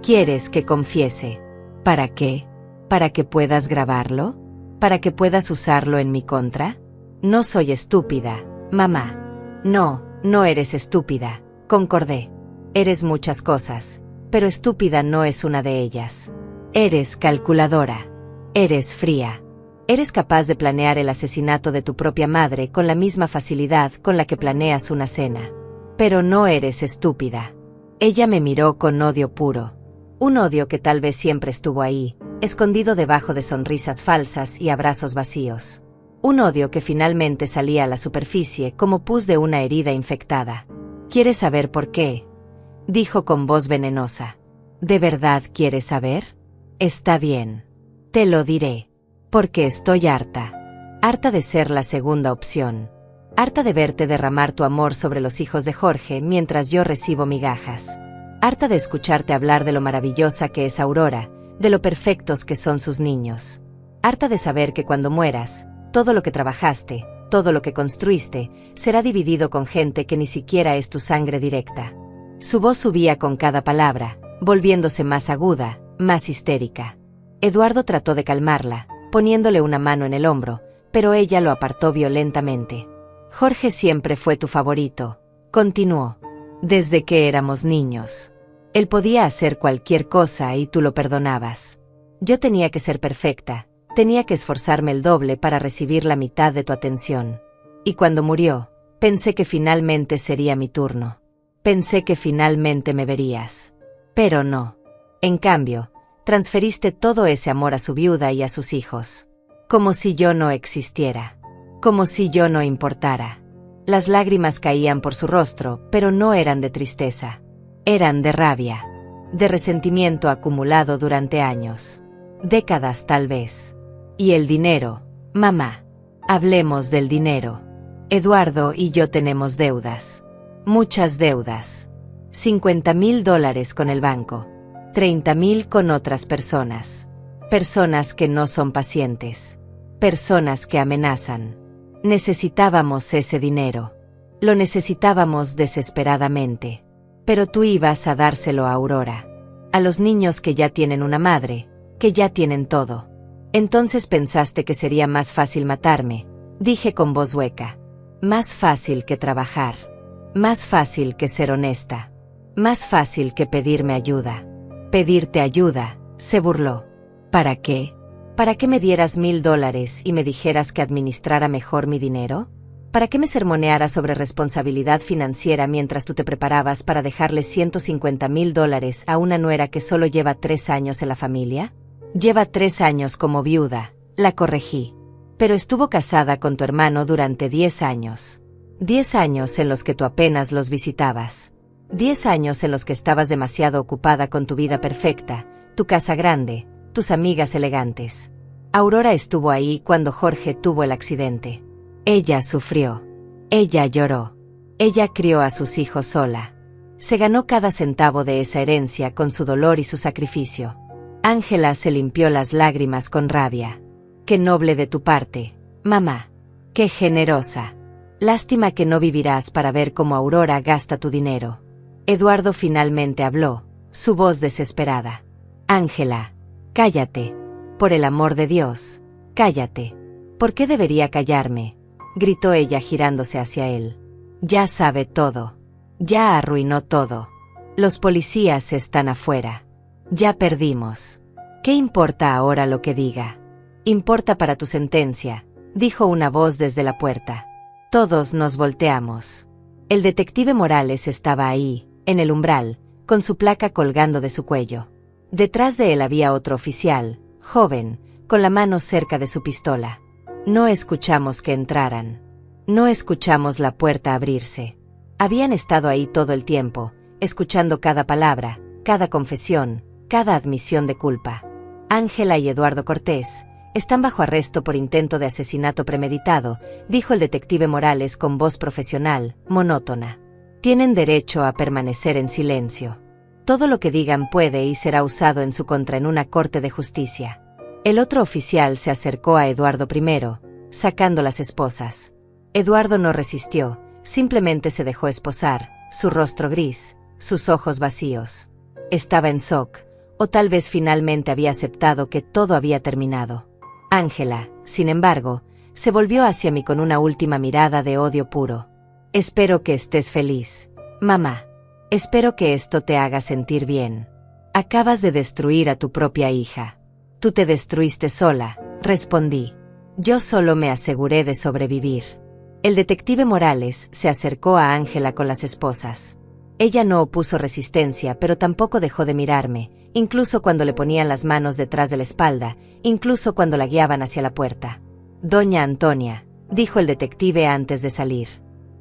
¿Quieres que confiese? ¿Para qué? ¿Para que puedas grabarlo? ¿Para que puedas usarlo en mi contra? No soy estúpida, mamá. No, no eres estúpida, concordé. Eres muchas cosas, pero estúpida no es una de ellas. Eres calculadora. Eres fría. Eres capaz de planear el asesinato de tu propia madre con la misma facilidad con la que planeas una cena. Pero no eres estúpida. Ella me miró con odio puro. Un odio que tal vez siempre estuvo ahí, escondido debajo de sonrisas falsas y abrazos vacíos. Un odio que finalmente salía a la superficie como pus de una herida infectada. ¿Quieres saber por qué?, dijo con voz venenosa. ¿De verdad quieres saber? Está bien. Te lo diré. Porque estoy harta. Harta de ser la segunda opción. Harta de verte derramar tu amor sobre los hijos de Jorge mientras yo recibo migajas. Harta de escucharte hablar de lo maravillosa que es Aurora, de lo perfectos que son sus niños. Harta de saber que cuando mueras, todo lo que trabajaste, todo lo que construiste, será dividido con gente que ni siquiera es tu sangre directa. Su voz subía con cada palabra, volviéndose más aguda, más histérica. Eduardo trató de calmarla, poniéndole una mano en el hombro, pero ella lo apartó violentamente. Jorge siempre fue tu favorito, continuó. Desde que éramos niños. Él podía hacer cualquier cosa y tú lo perdonabas. Yo tenía que ser perfecta, tenía que esforzarme el doble para recibir la mitad de tu atención. Y cuando murió, pensé que finalmente sería mi turno. Pensé que finalmente me verías. Pero no. En cambio, transferiste todo ese amor a su viuda y a sus hijos. Como si yo no existiera. Como si yo no importara. Las lágrimas caían por su rostro, pero no eran de tristeza. Eran de rabia. De resentimiento acumulado durante años. Décadas tal vez. Y el dinero, mamá. Hablemos del dinero. Eduardo y yo tenemos deudas. Muchas deudas. $50,000 con el banco. 30,000 con otras personas. Personas que no son pacientes. Personas que amenazan. Necesitábamos ese dinero. Lo necesitábamos desesperadamente. Pero tú ibas a dárselo a Aurora. A los niños que ya tienen una madre, que ya tienen todo. Entonces pensaste que sería más fácil matarme, dije con voz hueca. Más fácil que trabajar. Más fácil que ser honesta. Más fácil que pedirme ayuda. Pedirte ayuda, se burló. ¿Para qué? ¿Para qué me dieras $1,000 y me dijeras que administrara mejor mi dinero? ¿Para qué me sermonearas sobre responsabilidad financiera mientras tú te preparabas para dejarle $150,000 a una nuera que solo lleva 3 años en la familia? Lleva 3 años como viuda, la corregí. Pero estuvo casada con tu hermano durante 10 años. 10 años en los que tú apenas los visitabas. 10 años en los que estabas demasiado ocupada con tu vida perfecta, tu casa grande, tus amigas elegantes. Aurora estuvo ahí cuando Jorge tuvo el accidente. Ella sufrió. Ella lloró. Ella crió a sus hijos sola. Se ganó cada centavo de esa herencia con su dolor y su sacrificio. Ángela se limpió las lágrimas con rabia. Qué noble de tu parte, mamá. Qué generosa. Lástima que no vivirás para ver cómo Aurora gasta tu dinero. Eduardo finalmente habló, su voz desesperada. Ángela. Cállate. Por el amor de Dios, cállate. ¿Por qué debería callarme?, gritó ella girándose hacia él. Ya sabe todo. Ya arruinó todo. Los policías están afuera. Ya perdimos. ¿Qué importa ahora lo que diga? Importa para tu sentencia, dijo una voz desde la puerta. Todos nos volteamos. El detective Morales estaba ahí, en el umbral, con su placa colgando de su cuello. Detrás de él había otro oficial, joven, con la mano cerca de su pistola. No escuchamos que entraran. No escuchamos la puerta abrirse. Habían estado ahí todo el tiempo, escuchando cada palabra, cada confesión, cada admisión de culpa. Ángela y Eduardo Cortés están bajo arresto por intento de asesinato premeditado, dijo el detective Morales con voz profesional, monótona. Tienen derecho a permanecer en silencio. Todo lo que digan puede y será usado en su contra en una corte de justicia. El otro oficial se acercó a Eduardo primero, sacando las esposas. Eduardo no resistió, simplemente se dejó esposar, su rostro gris, sus ojos vacíos. Estaba en shock, o tal vez finalmente había aceptado que todo había terminado. Ángela, sin embargo, se volvió hacia mí con una última mirada de odio puro. Espero que estés feliz, mamá. Espero que esto te haga sentir bien. Acabas de destruir a tu propia hija. Tú te destruiste sola, respondí. Yo solo me aseguré de sobrevivir. El detective Morales se acercó a Ángela con las esposas. Ella no opuso resistencia, pero tampoco dejó de mirarme, incluso cuando le ponían las manos detrás de la espalda, incluso cuando la guiaban hacia la puerta. Doña Antonia, dijo el detective antes de salir.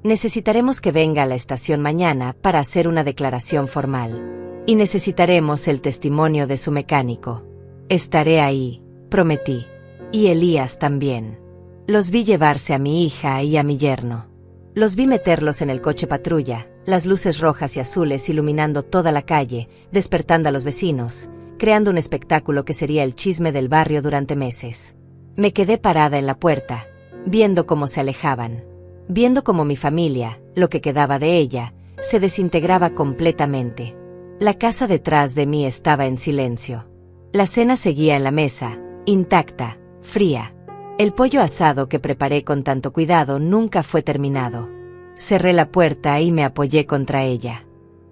Necesitaremos que venga a la estación mañana para hacer una declaración formal. Y necesitaremos el testimonio de su mecánico. Estaré ahí, prometí. Y Elías también. Los vi llevarse a mi hija y a mi yerno. Los vi meterlos en el coche patrulla, las luces rojas y azules iluminando toda la calle, despertando a los vecinos, creando un espectáculo que sería el chisme del barrio durante meses. Me quedé parada en la puerta, viendo cómo se alejaban, viendo cómo mi familia, lo que quedaba de ella, se desintegraba completamente. La casa detrás de mí estaba en silencio. La cena seguía en la mesa, intacta, fría. El pollo asado que preparé con tanto cuidado nunca fue terminado. Cerré la puerta y me apoyé contra ella.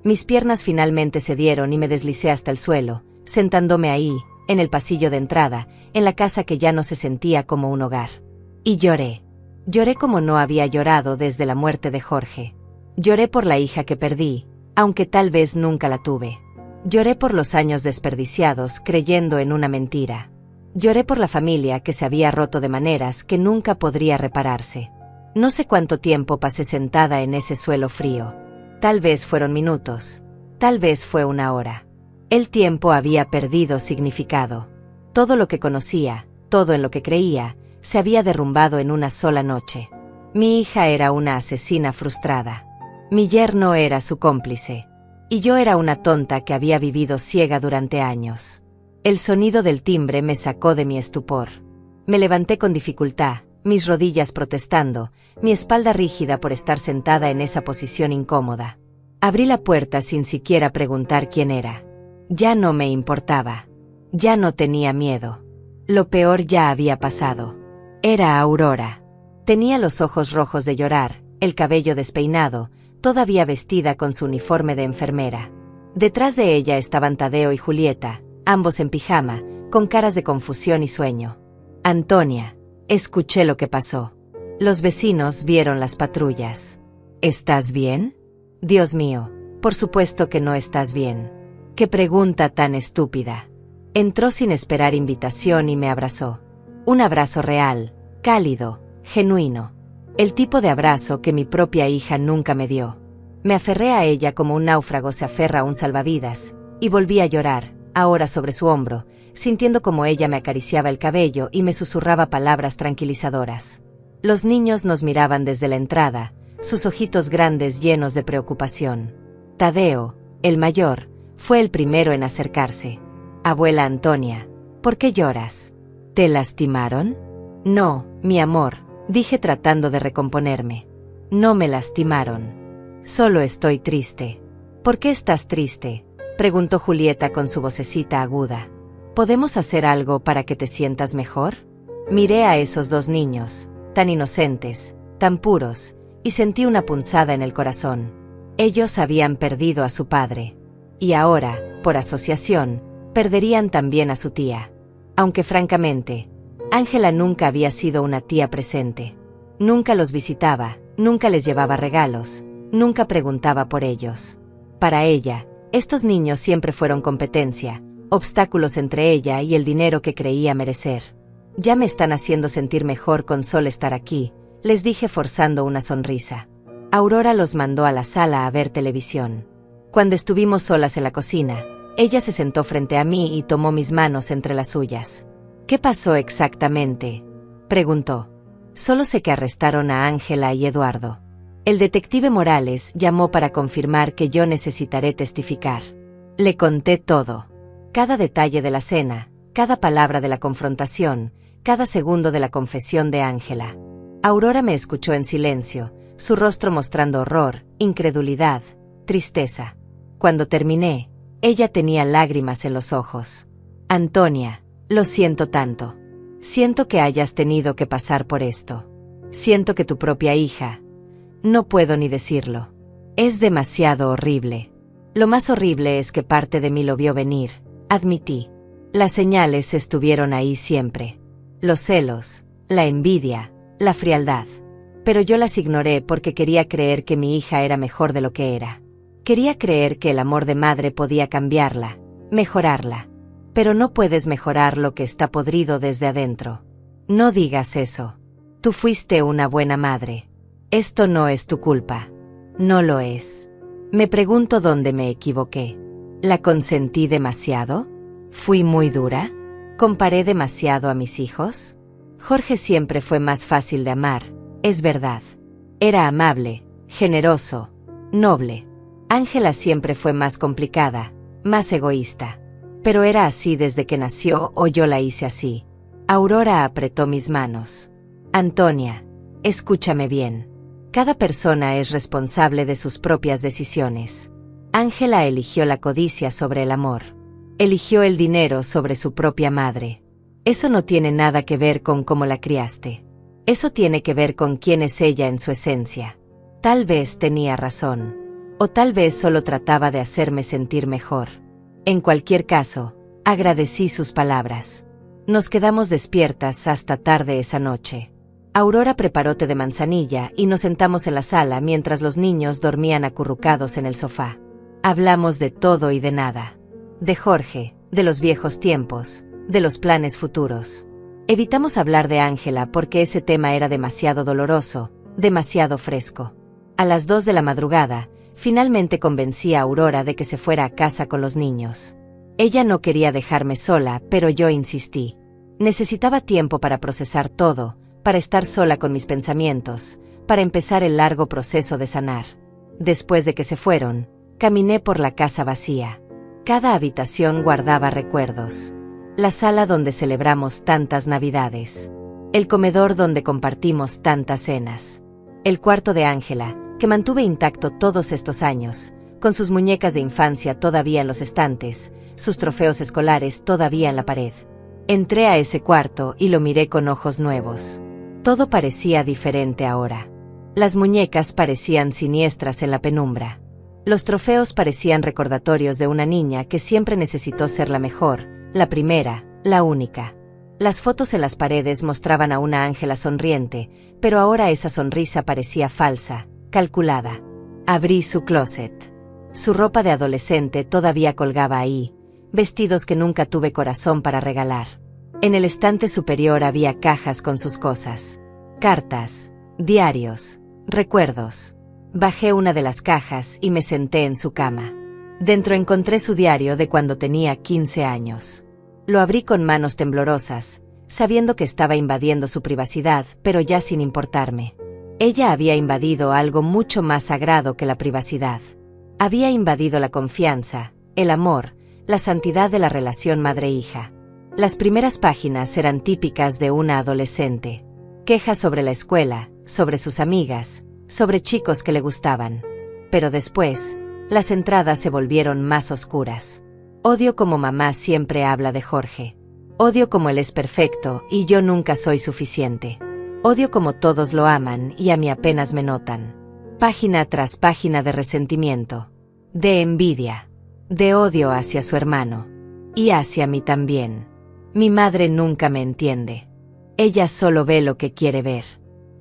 Mis piernas finalmente cedieron y me deslicé hasta el suelo, sentándome ahí, en el pasillo de entrada, en la casa que ya no se sentía como un hogar. Y lloré. Lloré como no había llorado desde la muerte de Jorge. Lloré por la hija que perdí, aunque tal vez nunca la tuve. Lloré por los años desperdiciados creyendo en una mentira. Lloré por la familia que se había roto de maneras que nunca podría repararse. No sé cuánto tiempo pasé sentada en ese suelo frío. Tal vez fueron minutos. Tal vez fue una hora. El tiempo había perdido significado. Todo lo que conocía, todo en lo que creía, se había derrumbado en una sola noche. Mi hija era una asesina frustrada. Mi yerno era su cómplice. Y yo era una tonta que había vivido ciega durante años. El sonido del timbre me sacó de mi estupor. Me levanté con dificultad, mis rodillas protestando, mi espalda rígida por estar sentada en esa posición incómoda. Abrí la puerta sin siquiera preguntar quién era. Ya no me importaba. Ya no tenía miedo. Lo peor ya había pasado. Era Aurora. Tenía los ojos rojos de llorar, el cabello despeinado, todavía vestida con su uniforme de enfermera. Detrás de ella estaban Tadeo y Julieta, ambos en pijama, con caras de confusión y sueño. Antonia, escuché lo que pasó. Los vecinos vieron las patrullas. ¿Estás bien? Dios mío, por supuesto que no estás bien. ¡Qué pregunta tan estúpida! Entró sin esperar invitación y me abrazó. Un abrazo real, cálido, genuino. El tipo de abrazo que mi propia hija nunca me dio. Me aferré a ella como un náufrago se aferra a un salvavidas, y volví a llorar, ahora sobre su hombro, sintiendo como ella me acariciaba el cabello y me susurraba palabras tranquilizadoras. Los niños nos miraban desde la entrada, sus ojitos grandes llenos de preocupación. Tadeo, el mayor, fue el primero en acercarse. Abuela Antonia, ¿por qué lloras? ¿Te lastimaron? No, mi amor, dije tratando de recomponerme. No me lastimaron. Solo estoy triste. ¿Por qué estás triste?, preguntó Julieta con su vocecita aguda. ¿Podemos hacer algo para que te sientas mejor? Miré a esos dos niños, tan inocentes, tan puros, y sentí una punzada en el corazón. Ellos habían perdido a su padre. Y ahora, por asociación, perderían también a su tía. Aunque francamente, Ángela nunca había sido una tía presente. Nunca los visitaba, nunca les llevaba regalos, nunca preguntaba por ellos. Para ella, estos niños siempre fueron competencia, obstáculos entre ella y el dinero que creía merecer. Ya me están haciendo sentir mejor con solo estar aquí, les dije forzando una sonrisa. Aurora los mandó a la sala a ver televisión. Cuando estuvimos solas en la cocina, ella se sentó frente a mí y tomó mis manos entre las suyas. ¿Qué pasó exactamente?, preguntó. Solo sé que arrestaron a Ángela y Eduardo. El detective Morales llamó para confirmar que yo necesitaré testificar. Le conté todo. Cada detalle de la cena, cada palabra de la confrontación, cada segundo de la confesión de Ángela. Aurora me escuchó en silencio, su rostro mostrando horror, incredulidad, tristeza. Cuando terminé, ella tenía lágrimas en los ojos. Antonia, lo siento tanto. Siento que hayas tenido que pasar por esto. Siento que tu propia hija... No puedo ni decirlo. Es demasiado horrible. Lo más horrible es que parte de mí lo vio venir, admití. Las señales estuvieron ahí siempre. Los celos, la envidia, la frialdad. Pero yo las ignoré porque quería creer que mi hija era mejor de lo que era. Quería creer que el amor de madre podía cambiarla, mejorarla. Pero no puedes mejorar lo que está podrido desde adentro. No digas eso. Tú fuiste una buena madre. Esto no es tu culpa. No lo es. Me pregunto dónde me equivoqué. ¿La consentí demasiado? ¿Fui muy dura? ¿Comparé demasiado a mis hijos? Jorge siempre fue más fácil de amar, es verdad. Era amable, generoso, noble. Ángela siempre fue más complicada, más egoísta. Pero era así desde que nació o yo la hice así. Aurora apretó mis manos. Antonia, escúchame bien. Cada persona es responsable de sus propias decisiones. Ángela eligió la codicia sobre el amor. Eligió el dinero sobre su propia madre. Eso no tiene nada que ver con cómo la criaste. Eso tiene que ver con quién es ella en su esencia. Tal vez tenía razón. O tal vez solo trataba de hacerme sentir mejor. En cualquier caso, agradecí sus palabras. Nos quedamos despiertas hasta tarde esa noche. Aurora preparó té de manzanilla y nos sentamos en la sala mientras los niños dormían acurrucados en el sofá. Hablamos de todo y de nada. De Jorge, de los viejos tiempos, de los planes futuros. Evitamos hablar de Ángela porque ese tema era demasiado doloroso, demasiado fresco. A las 2 de la madrugada, finalmente convencí a Aurora de que se fuera a casa con los niños. Ella no quería dejarme sola, pero yo insistí. Necesitaba tiempo para procesar todo, para estar sola con mis pensamientos, para empezar el largo proceso de sanar. Después de que se fueron, caminé por la casa vacía. Cada habitación guardaba recuerdos. La sala donde celebramos tantas Navidades. El comedor donde compartimos tantas cenas. El cuarto de Ángela, que mantuve intacto todos estos años, con sus muñecas de infancia todavía en los estantes, sus trofeos escolares todavía en la pared. Entré a ese cuarto y lo miré con ojos nuevos. Todo parecía diferente ahora. Las muñecas parecían siniestras en la penumbra. Los trofeos parecían recordatorios de una niña que siempre necesitó ser la mejor, la primera, la única. Las fotos en las paredes mostraban a una Ángela sonriente, pero ahora esa sonrisa parecía falsa, calculada. Abrí su closet. Su ropa de adolescente todavía colgaba ahí, vestidos que nunca tuve corazón para regalar. En el estante superior había cajas con sus cosas. Cartas, diarios, recuerdos. Bajé una de las cajas y me senté en su cama. Dentro encontré su diario de cuando tenía 15 años. Lo abrí con manos temblorosas, sabiendo que estaba invadiendo su privacidad, pero ya sin importarme. Ella había invadido algo mucho más sagrado que la privacidad. Había invadido la confianza, el amor, la santidad de la relación madre-hija. Las primeras páginas eran típicas de una adolescente. Quejas sobre la escuela, sobre sus amigas, sobre chicos que le gustaban. Pero después, las entradas se volvieron más oscuras. Odio como mamá siempre habla de Jorge. Odio como él es perfecto y yo nunca soy suficiente. Odio como todos lo aman y a mí apenas me notan. Página tras página de resentimiento. De envidia. De odio hacia su hermano. Y hacia mí también. Mi madre nunca me entiende. Ella solo ve lo que quiere ver.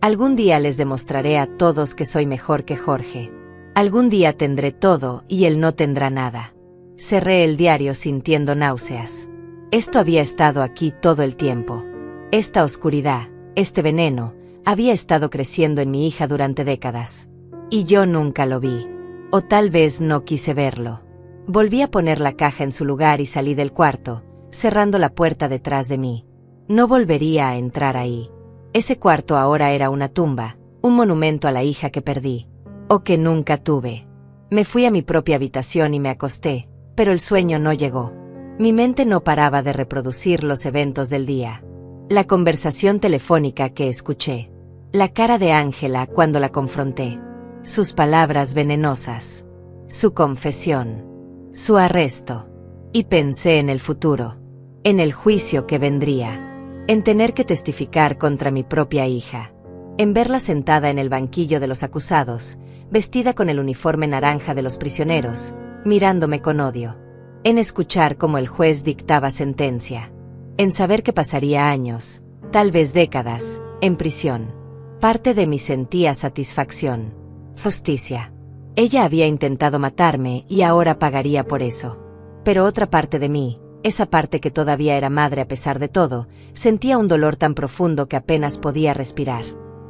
Algún día les demostraré a todos que soy mejor que Jorge. Algún día tendré todo y él no tendrá nada. Cerré el diario sintiendo náuseas. Esto había estado aquí todo el tiempo. Esta oscuridad, este veneno, había estado creciendo en mi hija durante décadas. Y yo nunca lo vi. O tal vez no quise verlo. Volví a poner la caja en su lugar y salí del cuarto, cerrando la puerta detrás de mí. No volvería a entrar ahí. Ese cuarto ahora era una tumba, un monumento a la hija que perdí. O que nunca tuve. Me fui a mi propia habitación y me acosté, pero el sueño no llegó. Mi mente no paraba de reproducir los eventos del día. La conversación telefónica que escuché. La cara de Ángela cuando la confronté. Sus palabras venenosas. Su confesión. Su arresto. Y pensé en el futuro. En el juicio que vendría. En tener que testificar contra mi propia hija. En verla sentada en el banquillo de los acusados, vestida con el uniforme naranja de los prisioneros, mirándome con odio. En escuchar cómo el juez dictaba sentencia. En saber que pasaría años, tal vez décadas, en prisión. Parte de mí sentía satisfacción. Justicia. Ella había intentado matarme y ahora pagaría por eso. Pero otra parte de mí, esa parte que todavía era madre a pesar de todo, sentía un dolor tan profundo que apenas podía respirar.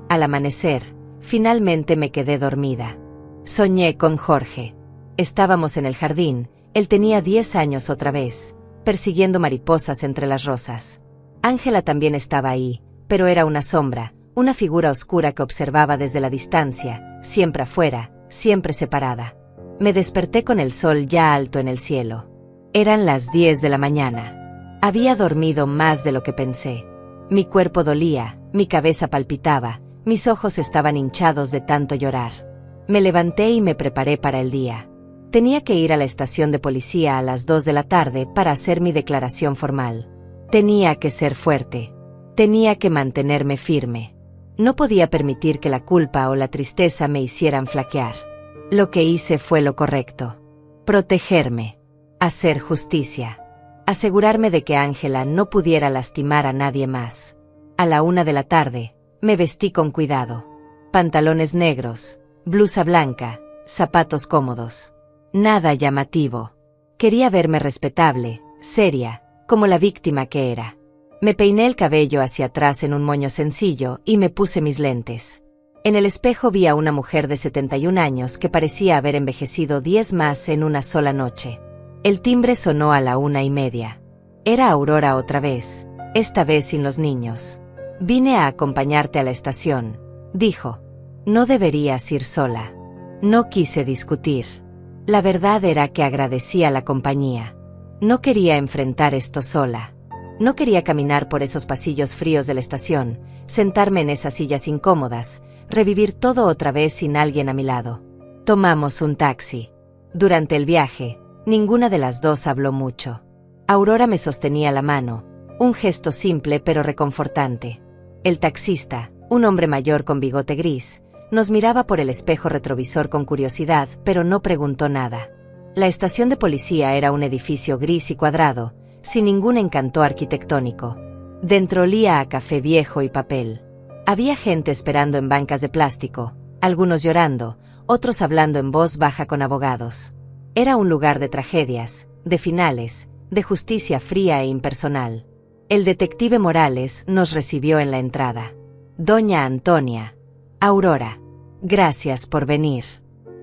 Al amanecer, finalmente me quedé dormida. Soñé con Jorge. Estábamos en el jardín, él tenía 10 años otra vez, persiguiendo mariposas entre las rosas. Ángela también estaba ahí, pero era una sombra, una figura oscura que observaba desde la distancia, siempre afuera, siempre separada. Me desperté con el sol ya alto en el cielo. Eran las 10 de la mañana. Había dormido más de lo que pensé. Mi cuerpo dolía, mi cabeza palpitaba, mis ojos estaban hinchados de tanto llorar. Me levanté y me preparé para el día. Tenía que ir a la estación de policía a las 2 de la tarde para hacer mi declaración formal. Tenía que ser fuerte. Tenía que mantenerme firme. No podía permitir que la culpa o la tristeza me hicieran flaquear. Lo que hice fue lo correcto. Protegerme. Hacer justicia. Asegurarme de que Ángela no pudiera lastimar a nadie más. A la 1 de la tarde, me vestí con cuidado. Pantalones negros, blusa blanca, zapatos cómodos. Nada llamativo. Quería verme respetable, seria, como la víctima que era. Me peiné el cabello hacia atrás en un moño sencillo y me puse mis lentes. En el espejo vi a una mujer de 71 años que parecía haber envejecido 10 más en una sola noche. El timbre sonó a la 1:30. Era Aurora otra vez, esta vez sin los niños. Vine a acompañarte a la estación, dijo. No deberías ir sola. No quise discutir. La verdad era que agradecía la compañía. No quería enfrentar esto sola. No quería caminar por esos pasillos fríos de la estación, sentarme en esas sillas incómodas, revivir todo otra vez sin alguien a mi lado. Tomamos un taxi. Durante el viaje, ninguna de las dos habló mucho. Aurora me sostenía la mano, un gesto simple pero reconfortante. El taxista, un hombre mayor con bigote gris, nos miraba por el espejo retrovisor con curiosidad, pero no preguntó nada. La estación de policía era un edificio gris y cuadrado, sin ningún encanto arquitectónico. Dentro olía a café viejo y papel. Había gente esperando en bancas de plástico, algunos llorando, otros hablando en voz baja con abogados. Era un lugar de tragedias, de finales, de justicia fría e impersonal. El detective Morales nos recibió en la entrada. Doña Antonia. Aurora. Gracias por venir.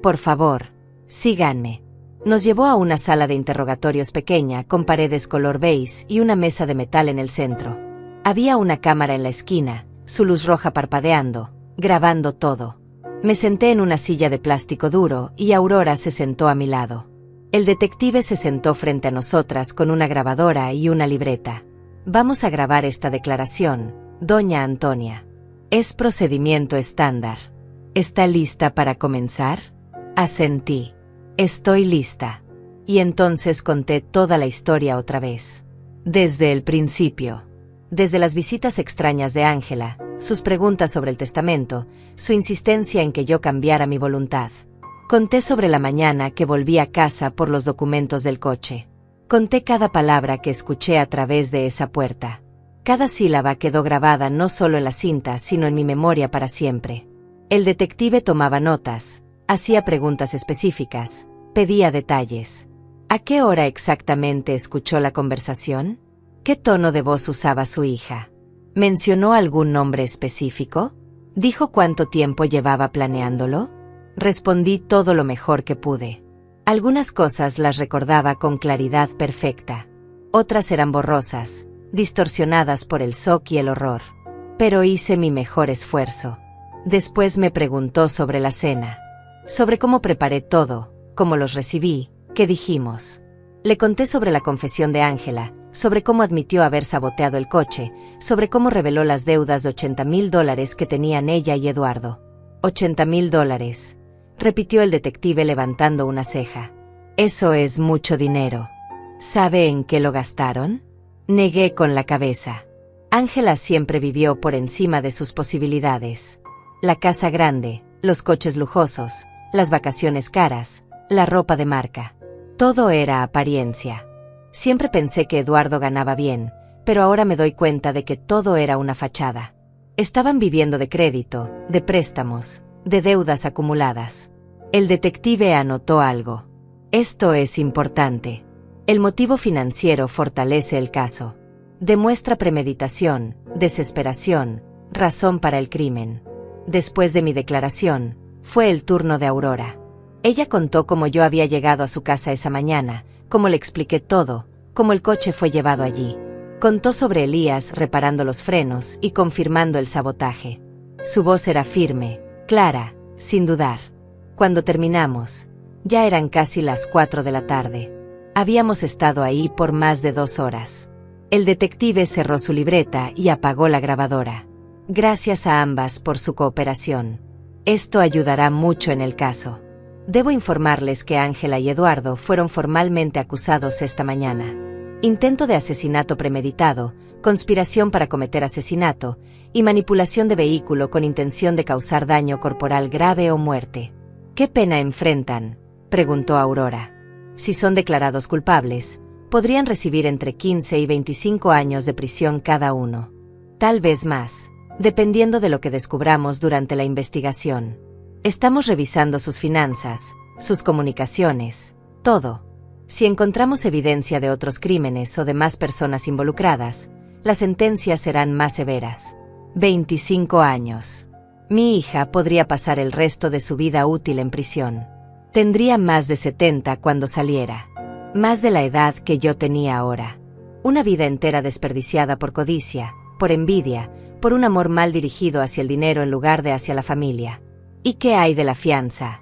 Por favor, síganme. Nos llevó a una sala de interrogatorios pequeña con paredes color beige y una mesa de metal en el centro. Había una cámara en la esquina, su luz roja parpadeando, grabando todo. Me senté en una silla de plástico duro y Aurora se sentó a mi lado. El detective se sentó frente a nosotras con una grabadora y una libreta. Vamos a grabar esta declaración, doña Antonia. Es procedimiento estándar. ¿Está lista para comenzar? Asentí. Estoy lista. Y entonces conté toda la historia otra vez. Desde el principio. Desde las visitas extrañas de Ángela, sus preguntas sobre el testamento, su insistencia en que yo cambiara mi voluntad. Conté sobre la mañana que volví a casa por los documentos del coche. Conté cada palabra que escuché a través de esa puerta. Cada sílaba quedó grabada no solo en la cinta, sino en mi memoria para siempre. El detective tomaba notas, hacía preguntas específicas, pedía detalles. ¿A qué hora exactamente escuchó la conversación? ¿Qué tono de voz usaba su hija? ¿Mencionó algún nombre específico? ¿Dijo cuánto tiempo llevaba planeándolo? Respondí todo lo mejor que pude. Algunas cosas las recordaba con claridad perfecta. Otras eran borrosas, distorsionadas por el shock y el horror. Pero hice mi mejor esfuerzo. Después me preguntó sobre la cena. Sobre cómo preparé todo, cómo los recibí, qué dijimos. Le conté sobre la confesión de Ángela, sobre cómo admitió haber saboteado el coche, sobre cómo reveló las deudas de $80,000 que tenían ella y Eduardo. $80,000, repitió el detective levantando una ceja. Eso es mucho dinero. ¿Sabe en qué lo gastaron? Negué con la cabeza. Ángela siempre vivió por encima de sus posibilidades. La casa grande, los coches lujosos, las vacaciones caras, la ropa de marca. Todo era apariencia. Siempre pensé que Eduardo ganaba bien, pero ahora me doy cuenta de que todo era una fachada. Estaban viviendo de crédito, de préstamos, de deudas acumuladas. El detective anotó algo. Esto es importante. El motivo financiero fortalece el caso. Demuestra premeditación, desesperación, razón para el crimen. Después de mi declaración, fue el turno de Aurora. Ella contó cómo yo había llegado a su casa esa mañana, cómo le expliqué todo, cómo el coche fue llevado allí. Contó sobre Elías reparando los frenos y confirmando el sabotaje. Su voz era firme, clara, sin dudar. Cuando terminamos, ya eran casi las 4 de la tarde. Habíamos estado ahí por más de 2 horas. El detective cerró su libreta y apagó la grabadora. Gracias a ambas por su cooperación. Esto ayudará mucho en el caso. Debo informarles que Ángela y Eduardo fueron formalmente acusados esta mañana. Intento de asesinato premeditado, conspiración para cometer asesinato y manipulación de vehículo con intención de causar daño corporal grave o muerte. ¿Qué pena enfrentan?, preguntó Aurora. Si son declarados culpables, podrían recibir entre 15 y 25 años de prisión cada uno. Tal vez más, dependiendo de lo que descubramos durante la investigación. Estamos revisando sus finanzas, sus comunicaciones, todo. Si encontramos evidencia de otros crímenes o de más personas involucradas, las sentencias serán más severas. 25 años. Mi hija podría pasar el resto de su vida útil en prisión. Tendría más de 70 cuando saliera. Más de la edad que yo tenía ahora. Una vida entera desperdiciada por codicia, por envidia, por un amor mal dirigido hacia el dinero en lugar de hacia la familia. ¿Y qué hay de la fianza?,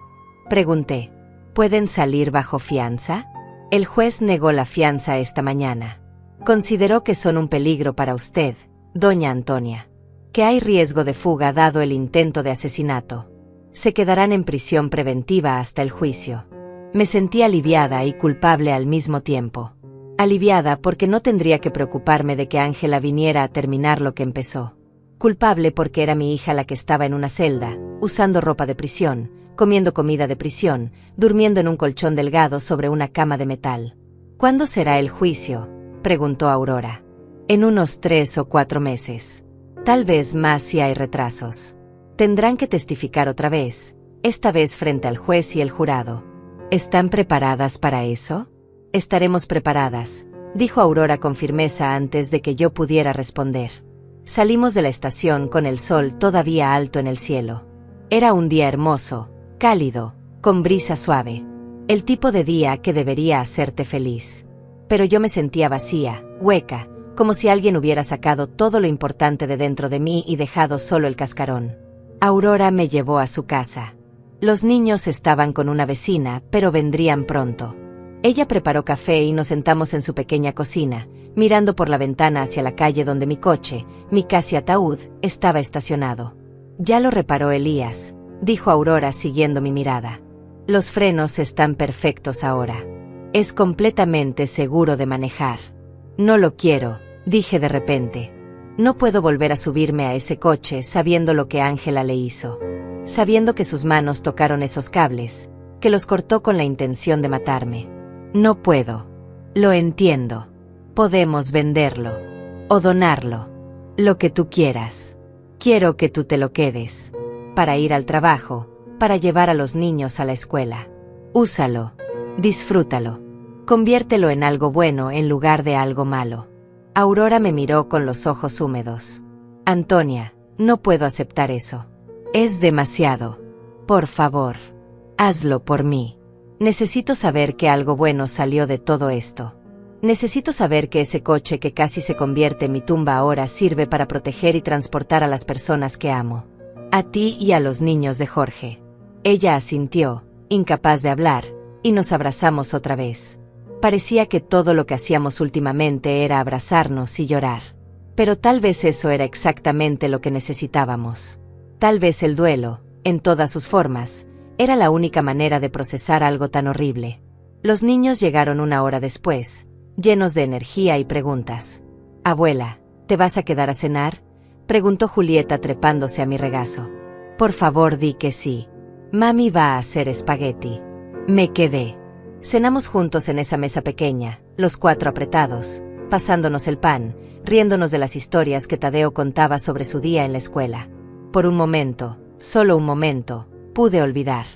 pregunté. ¿Pueden salir bajo fianza? El juez negó la fianza esta mañana. Consideró que son un peligro para usted, doña Antonia. Que hay riesgo de fuga dado el intento de asesinato. Se quedarán en prisión preventiva hasta el juicio. Me sentí aliviada y culpable al mismo tiempo. Aliviada porque no tendría que preocuparme de que Ángela viniera a terminar lo que empezó. Culpable porque era mi hija la que estaba en una celda, usando ropa de prisión, comiendo comida de prisión, durmiendo en un colchón delgado sobre una cama de metal. ¿Cuándo será el juicio?, preguntó Aurora. En unos 3 o 4 meses. Tal vez más si hay retrasos. Tendrán que testificar otra vez, esta vez frente al juez y el jurado. ¿Están preparadas para eso? Estaremos preparadas, dijo Aurora con firmeza antes de que yo pudiera responder. Salimos de la estación con el sol todavía alto en el cielo. Era un día hermoso, cálido, con brisa suave. El tipo de día que debería hacerte feliz. Pero yo me sentía vacía, hueca, como si alguien hubiera sacado todo lo importante de dentro de mí y dejado solo el cascarón. Aurora me llevó a su casa. Los niños estaban con una vecina, pero vendrían pronto. Ella preparó café y nos sentamos en su pequeña cocina, mirando por la ventana hacia la calle donde mi coche, mi casi ataúd, estaba estacionado. Ya lo reparó Elías, dijo Aurora siguiendo mi mirada. Los frenos están perfectos ahora. Es completamente seguro de manejar. No lo quiero, dije de repente. No puedo volver a subirme a ese coche sabiendo lo que Ángela le hizo. Sabiendo que sus manos tocaron esos cables, que los cortó con la intención de matarme. No puedo. Lo entiendo. Podemos venderlo. O donarlo. Lo que tú quieras. Quiero que tú te lo quedes. Para ir al trabajo, para llevar a los niños a la escuela. Úsalo. Disfrútalo. Conviértelo en algo bueno en lugar de algo malo. Aurora me miró con los ojos húmedos. Antonia, no puedo aceptar eso. Es demasiado. Por favor. Hazlo por mí. Necesito saber que algo bueno salió de todo esto. Necesito saber que ese coche que casi se convierte en mi tumba ahora sirve para proteger y transportar a las personas que amo. A ti y a los niños de Jorge. Ella asintió, incapaz de hablar, y nos abrazamos otra vez. Parecía que todo lo que hacíamos últimamente era abrazarnos y llorar. Pero tal vez eso era exactamente lo que necesitábamos. Tal vez el duelo, en todas sus formas, era la única manera de procesar algo tan horrible. Los niños llegaron una hora después, llenos de energía y preguntas. «Abuela, ¿te vas a quedar a cenar?», preguntó Julieta trepándose a mi regazo. «Por favor, di que sí. Mami va a hacer espagueti». Me quedé. Cenamos juntos en esa mesa pequeña, los 4 apretados, pasándonos el pan, riéndonos de las historias que Tadeo contaba sobre su día en la escuela. Por un momento, solo un momento, pude olvidar.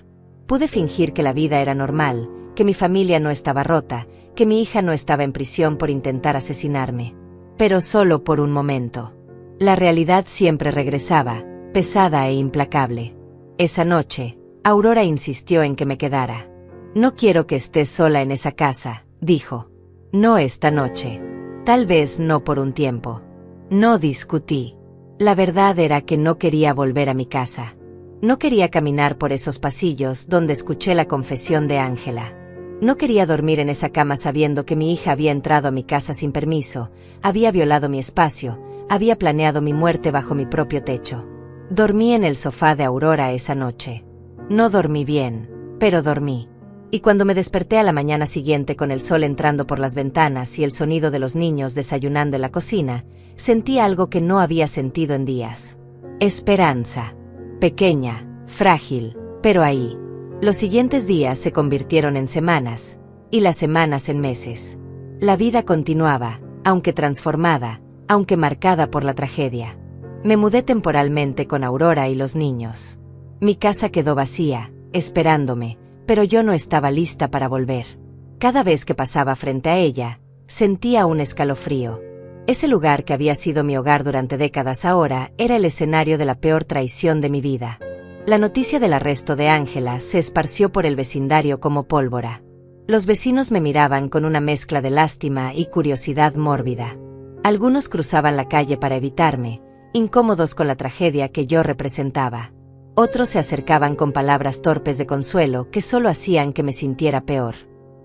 Pude fingir que la vida era normal, que mi familia no estaba rota, que mi hija no estaba en prisión por intentar asesinarme. Pero solo por un momento. La realidad siempre regresaba, pesada e implacable. Esa noche, Aurora insistió en que me quedara. «No quiero que estés sola en esa casa», dijo. «No esta noche. Tal vez no por un tiempo». No discutí. La verdad era que no quería volver a mi casa. No quería caminar por esos pasillos donde escuché la confesión de Ángela. No quería dormir en esa cama sabiendo que mi hija había entrado a mi casa sin permiso, había violado mi espacio, había planeado mi muerte bajo mi propio techo. Dormí en el sofá de Aurora esa noche. No dormí bien, pero dormí. Y cuando me desperté a la mañana siguiente con el sol entrando por las ventanas y el sonido de los niños desayunando en la cocina, sentí algo que no había sentido en días. Esperanza. Pequeña, frágil, pero ahí. Los siguientes días se convirtieron en semanas, y las semanas en meses. La vida continuaba, aunque transformada, aunque marcada por la tragedia. Me mudé temporalmente con Aurora y los niños. Mi casa quedó vacía, esperándome, pero yo no estaba lista para volver. Cada vez que pasaba frente a ella, sentía un escalofrío. Ese lugar que había sido mi hogar durante décadas ahora era el escenario de la peor traición de mi vida. La noticia del arresto de Ángela se esparció por el vecindario como pólvora. Los vecinos me miraban con una mezcla de lástima y curiosidad mórbida. Algunos cruzaban la calle para evitarme, incómodos con la tragedia que yo representaba. Otros se acercaban con palabras torpes de consuelo que solo hacían que me sintiera peor.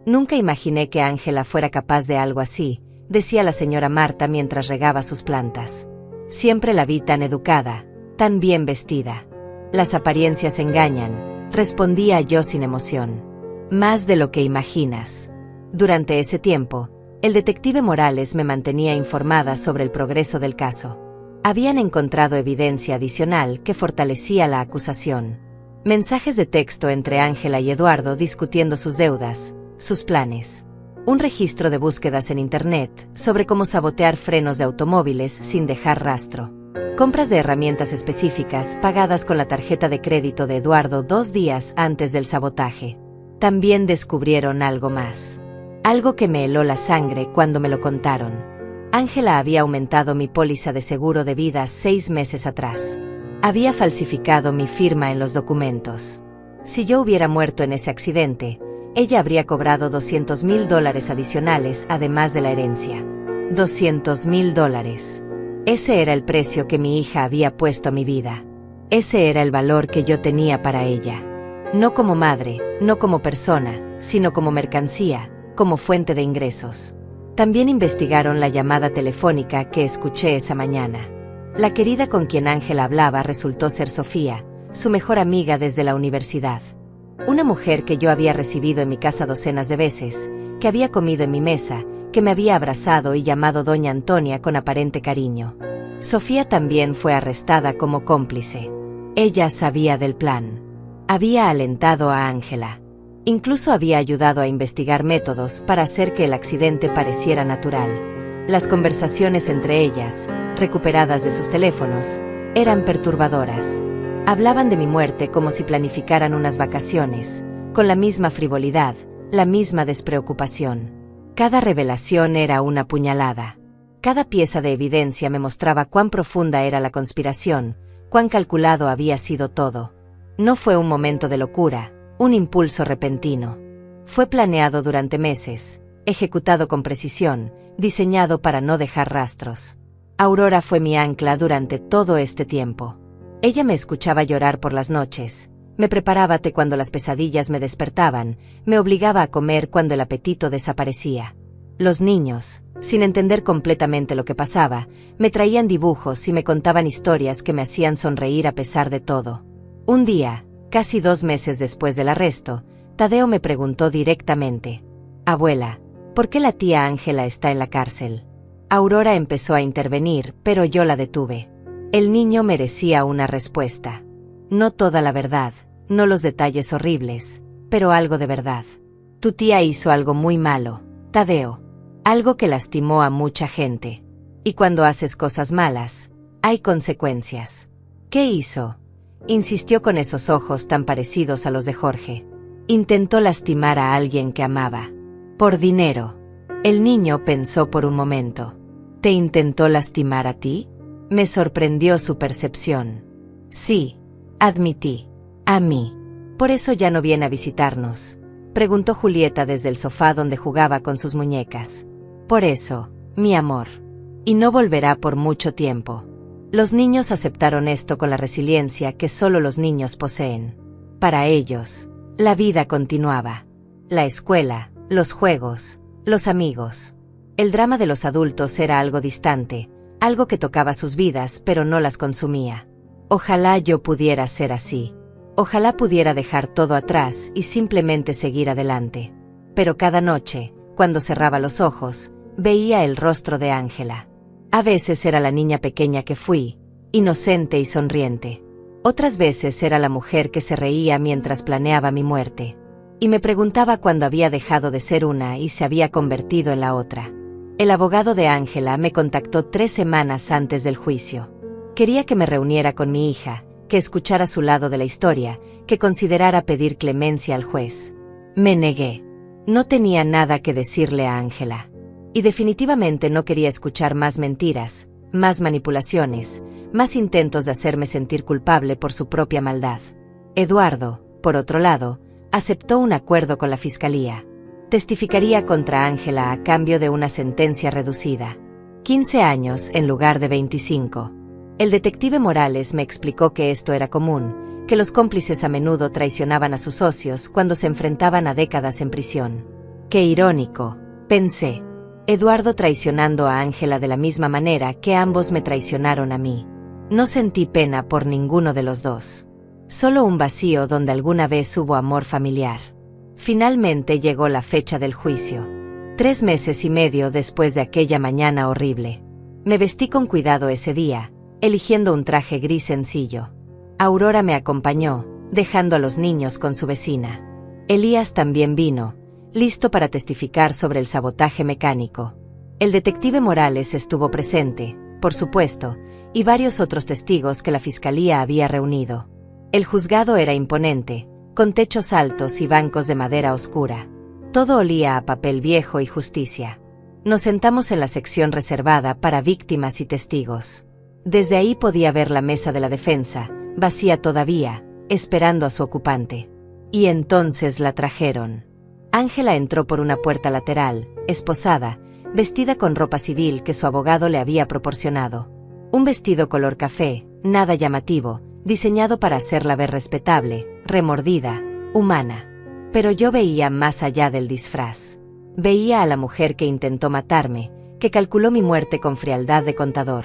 «Nunca imaginé que Ángela fuera capaz de algo así», decía la señora Marta mientras regaba sus plantas. «Siempre la vi tan educada, tan bien vestida». «Las apariencias engañan», respondía yo sin emoción. «Más de lo que imaginas». Durante ese tiempo, el detective Morales me mantenía informada sobre el progreso del caso. Habían encontrado evidencia adicional que fortalecía la acusación. Mensajes de texto entre Ángela y Eduardo discutiendo sus deudas, sus planes. Un registro de búsquedas en Internet sobre cómo sabotear frenos de automóviles sin dejar rastro. Compras de herramientas específicas pagadas con la tarjeta de crédito de Eduardo 2 días antes del sabotaje. También descubrieron algo más. Algo que me heló la sangre cuando me lo contaron. Ángela había aumentado mi póliza de seguro de vida 6 meses atrás. Había falsificado mi firma en los documentos. Si yo hubiera muerto en ese accidente, ella habría cobrado $200,000 adicionales además de la herencia. $200,000. Ese era el precio que mi hija había puesto a mi vida. Ese era el valor que yo tenía para ella. No como madre, no como persona, sino como mercancía, como fuente de ingresos. También investigaron la llamada telefónica que escuché esa mañana. La querida con quien Ángela hablaba resultó ser Sofía, su mejor amiga desde la universidad. Una mujer que yo había recibido en mi casa docenas de veces, que había comido en mi mesa, que me había abrazado y llamado Doña Antonia con aparente cariño. Sofía también fue arrestada como cómplice. Ella sabía del plan. Había alentado a Ángela. Incluso había ayudado a investigar métodos para hacer que el accidente pareciera natural. Las conversaciones entre ellas, recuperadas de sus teléfonos, eran perturbadoras. Hablaban de mi muerte como si planificaran unas vacaciones, con la misma frivolidad, la misma despreocupación. Cada revelación era una puñalada. Cada pieza de evidencia me mostraba cuán profunda era la conspiración, cuán calculado había sido todo. No fue un momento de locura, un impulso repentino. Fue planeado durante meses, ejecutado con precisión, diseñado para no dejar rastros. Aurora fue mi ancla durante todo este tiempo. Ella me escuchaba llorar por las noches, Me preparaba té cuando las pesadillas me despertaban, me obligaba a comer cuando el apetito desaparecía. Los niños, sin entender completamente lo que pasaba, me traían dibujos y me contaban historias que me hacían sonreír a pesar de todo. Un día, casi 2 meses después del arresto, Tadeo me preguntó directamente: «Abuela, ¿por qué la tía Ángela está en la cárcel?». Aurora empezó a intervenir, pero yo la detuve. El niño merecía una respuesta. No toda la verdad, no los detalles horribles, pero algo de verdad. Tu tía hizo algo muy malo, Tadeo. Algo que lastimó a mucha gente. Y cuando haces cosas malas, hay consecuencias. ¿Qué hizo?, insistió con esos ojos tan parecidos a los de Jorge. Intentó lastimar a alguien que amaba. Por dinero. El niño pensó por un momento. ¿Te intentó lastimar a ti? Me sorprendió su percepción. Sí, admití. A mí. ¿Por eso ya no viene a visitarnos?, preguntó Julieta desde el sofá donde jugaba con sus muñecas. Por eso, mi amor. Y no volverá por mucho tiempo. Los niños aceptaron esto con la resiliencia que solo los niños poseen. Para ellos, la vida continuaba. La escuela, los juegos, los amigos. El drama de los adultos era algo distante, algo que tocaba sus vidas pero no las consumía. Ojalá yo pudiera ser así. Ojalá pudiera dejar todo atrás y simplemente seguir adelante. Pero cada noche, cuando cerraba los ojos, veía el rostro de Ángela. A veces era la niña pequeña que fui, inocente y sonriente. Otras veces era la mujer que se reía mientras planeaba mi muerte. Y me preguntaba cuándo había dejado de ser una y se había convertido en la otra. El abogado de Ángela me contactó 3 semanas antes del juicio. Quería que me reuniera con mi hija, que escuchara su lado de la historia, que considerara pedir clemencia al juez. Me negué. No tenía nada que decirle a Ángela. Y definitivamente no quería escuchar más mentiras, más manipulaciones, más intentos de hacerme sentir culpable por su propia maldad. Eduardo, por otro lado, aceptó un acuerdo con la fiscalía. Testificaría contra Ángela a cambio de una sentencia reducida. 15 años en lugar de 25. El detective Morales me explicó que esto era común, que los cómplices a menudo traicionaban a sus socios cuando se enfrentaban a décadas en prisión. Qué irónico, pensé. Eduardo traicionando a Ángela de la misma manera que ambos me traicionaron a mí. No sentí pena por ninguno de los dos. Solo un vacío donde alguna vez hubo amor familiar. Finalmente llegó la fecha del juicio. 3 meses y medio después de aquella mañana horrible. Me vestí con cuidado ese día, eligiendo un traje gris sencillo. Aurora me acompañó, dejando a los niños con su vecina. Elías también vino, listo para testificar sobre el sabotaje mecánico. El detective Morales estuvo presente, por supuesto, y varios otros testigos que la fiscalía había reunido. El juzgado era imponente, con techos altos y bancos de madera oscura. Todo olía a papel viejo y justicia. Nos sentamos en la sección reservada para víctimas y testigos. Desde ahí podía ver la mesa de la defensa, vacía todavía, esperando a su ocupante. Y entonces la trajeron. Ángela entró por una puerta lateral, esposada, vestida con ropa civil que su abogado le había proporcionado. Un vestido color café, nada llamativo, diseñado para hacerla ver respetable, remordida, humana. Pero yo veía más allá del disfraz. Veía a la mujer que intentó matarme, que calculó mi muerte con frialdad de contador.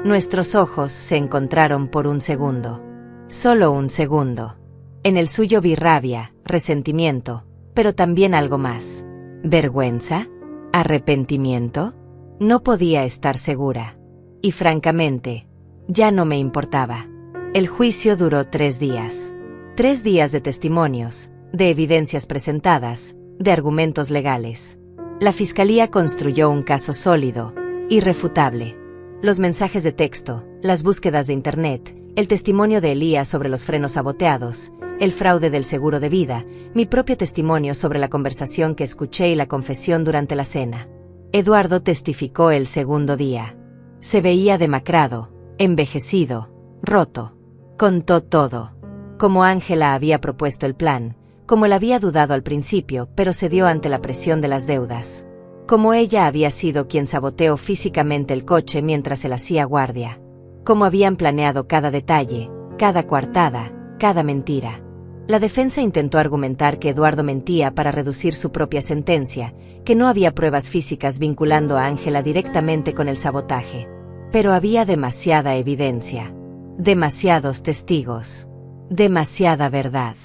Nuestros ojos se encontraron por un segundo. Solo un segundo. En el suyo vi rabia, resentimiento, pero también algo más. ¿Vergüenza? ¿Arrepentimiento? No podía estar segura. Y francamente, ya no me importaba. El juicio duró 3 días. 3 días de testimonios, de evidencias presentadas, de argumentos legales. La fiscalía construyó un caso sólido, irrefutable. Los mensajes de texto, las búsquedas de internet, el testimonio de Elías sobre los frenos saboteados, el fraude del seguro de vida, mi propio testimonio sobre la conversación que escuché y la confesión durante la cena. Eduardo testificó el segundo día. Se veía demacrado, envejecido, roto. Contó todo. Como Ángela había propuesto el plan, como él había dudado al principio, pero cedió ante la presión de las deudas. Como ella había sido quien saboteó físicamente el coche mientras él hacía guardia. Como habían planeado cada detalle, cada coartada, cada mentira. La defensa intentó argumentar que Eduardo mentía para reducir su propia sentencia, que no había pruebas físicas vinculando a Ángela directamente con el sabotaje. Pero había demasiada evidencia. Demasiados testigos. Demasiada verdad.